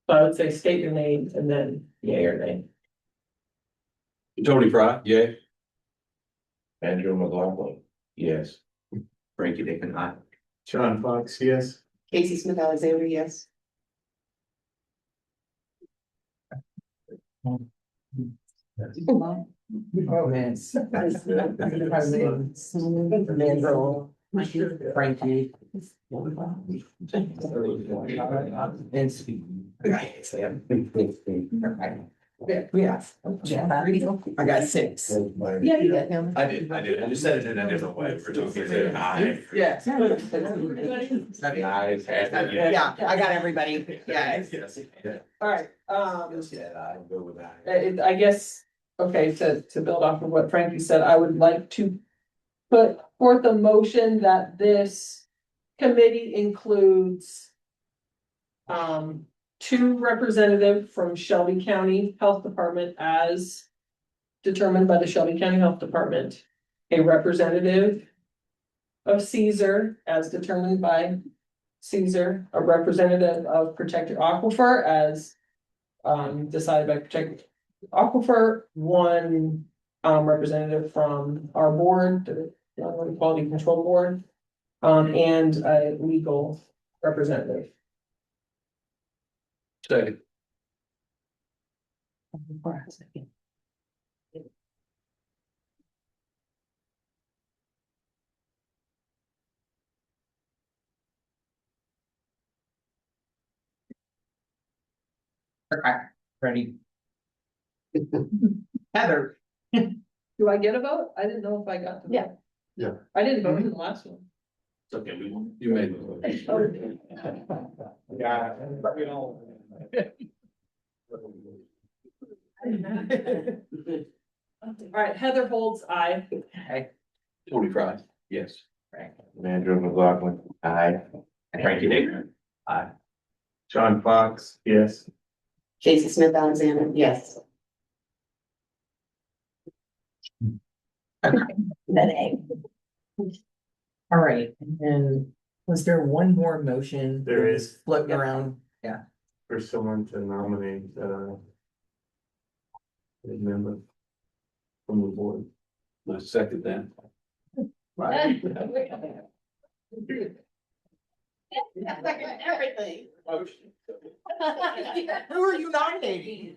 So I would say state your name and then yay or nay. Tony Fry, yeah. Andrew McLaughlin, yes. Frankie Dakin, aye. John Fox, yes. Casey Smith Alexander, yes. Yes. Mandel, Frankie. And Steve. Yeah. I got 6. Yeah, you get him. I did. I just said it in a different way. For aye. Yes. Ayes have it, Yeah, I got everybody. Yeah. Yes. Yeah. All right, Yeah, I go with that. I guess, okay, to build off of what Frankie said, I would like to put forth a motion that this committee includes 2 representatives from Shelby County Health Department as determined by the Shelby County Health Department, a representative of Caesar as determined by Caesar, a representative of Protected Aquifer as decided by Protected Aquifer, 1 representative from our board, the Quality Control Board, and a legal representative. Second. Okay, ready. Heather. Do I get a vote? I didn't know if I got to. Yeah. Yeah. I didn't vote in the last one. It's okay, we won't. You made the motion. Yeah. All right, Heather Holtz, aye. Tony Fry, yes. Andrew McLaughlin, aye. Frankie Digger. Aye. John Fox, yes. Casey Smith Alexander, yes. All right, and was there one more motion? There that was is. Floating around, For someone to nominate, a member from the board. I second that. Everything. who are you nominating?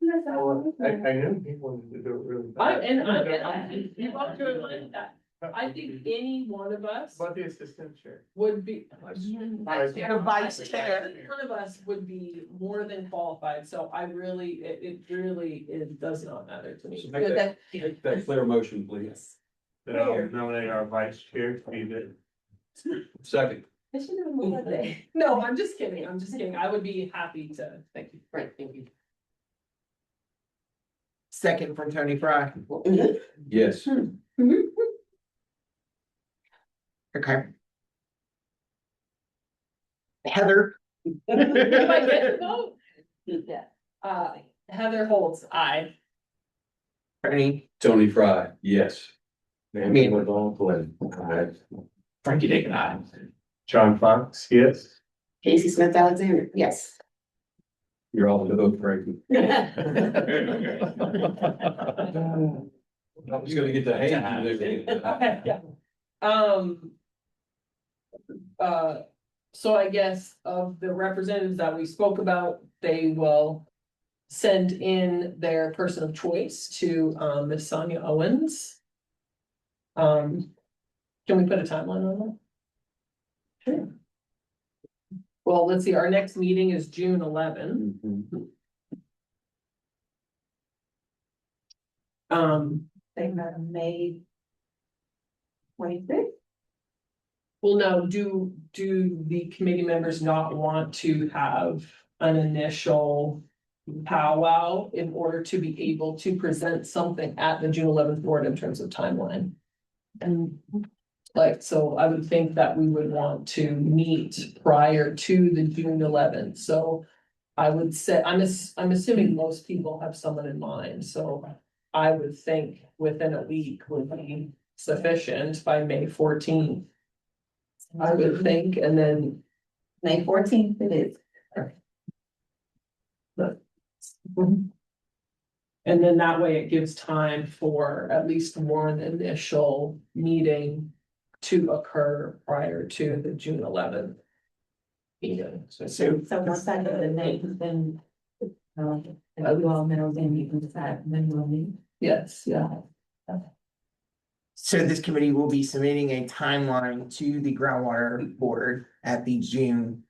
I know people wanted to do it really bad. You've all doing like that. I think any one of us About the assistant chair. would be. The vice chair. One of us would be more than qualified, so I really, it really, it does not matter to me. So make that clear motion, please. Then I'll nominate our vice chair to be the. Second. No, I'm just kidding, I would be happy to, thank you. Right, thank you. Second from Tony Fry. Yes. Okay. Heather. Do I get to vote? Yeah. Heather Holtz, aye. Tony. Tony Fry, yes. Andrew McLaughlin, aye. Frankie Digger. Aye. John Fox, yes. Casey Smith Alexander, yes. You're all the vote, Frankie. I was gonna get the hand. Okay, yeah. So I guess of the representatives that we spoke about, they will send in their person of choice to, Miss Sonia Owens. Can we put a timeline on that? Sure. Well, let's see, our next meeting is June 11. They met in May 26th. Well, no, do the committee members not want to have an initial powwow in order to be able to present something at the June 11th board in terms of timeline? And like, so I would think that we would want to meet prior to the June 11th, so I would say, I'm assuming most people have someone in mind, so I would think within a week would be sufficient by May 14th. I would think, and then. May 14th it is. And then that way it gives time for at least one initial meeting to occur prior to the June 11th. meeting. So once that is the name, then, you all know, then you can decide when you'll meet. Yes, yeah. So this committee will be submitting a timeline to the groundwater board at the June.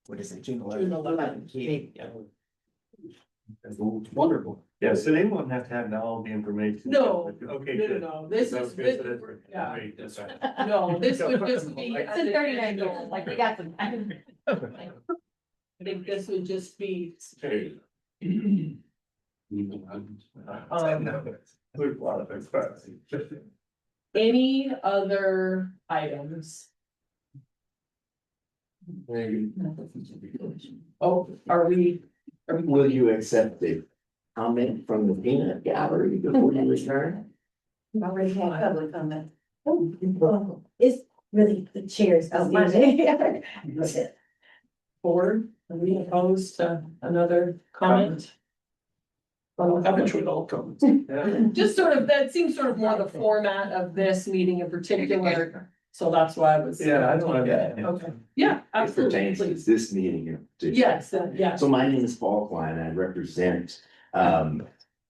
What is it, June 11th? June 11th. meeting. Wonderful. Yeah, so they won't have to have all the information. No, Okay, no, good. no, this That is, was good, so that's right. yeah. Great, that's right. no, this would just be. It's in 39 years, like we got some time. I think this would just be, There's a lot of expense. any other items? Oh, are we? Will you accept the comment from the peanut gallery before you return? You already had public comment. Well, it's really the chair's Oh, my decision. Board, are we opposed to another comment? Just sort of, that seems sort of more the format of this meeting in particular, so that's why I was. Yeah, I don't have that. Okay, yeah, It absolutely, pertains to please. this meeting in particular. Yes, yes. So my name is Paul Klein. I represent a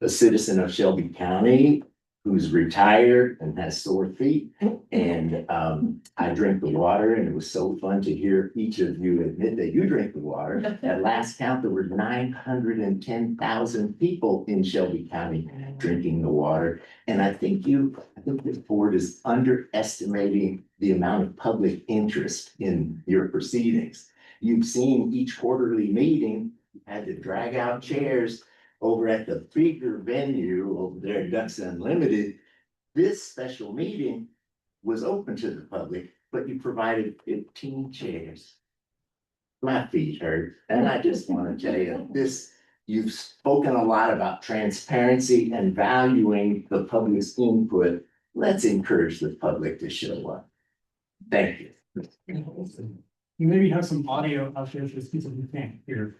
citizen of Shelby County who's retired and has sore feet. And I drink the water, and it was so fun to hear each of you admit that you drink the water. At last count, there were 910,000 people in Shelby County drinking the water. And I think the board is underestimating the amount of public interest in your proceedings. You've seen each quarterly meeting, had to drag out chairs over at the bigger venue over there at Ducks Unlimited. This special meeting was open to the public, but you provided 15 chairs. My feet hurt, and I just want to tell you this, you've spoken a lot about transparency and valuing the public's input. Let's encourage the public to show up. Thank you. You maybe have some audio out there for people who can't hear.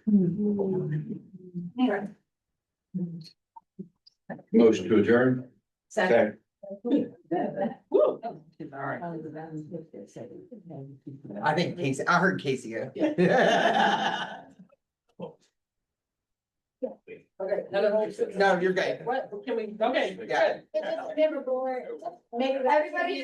Motion to adjourn? Second. I think Casey, I heard Casey. Okay, No, you're good. What, can we, okay, Yeah. good. Everybody,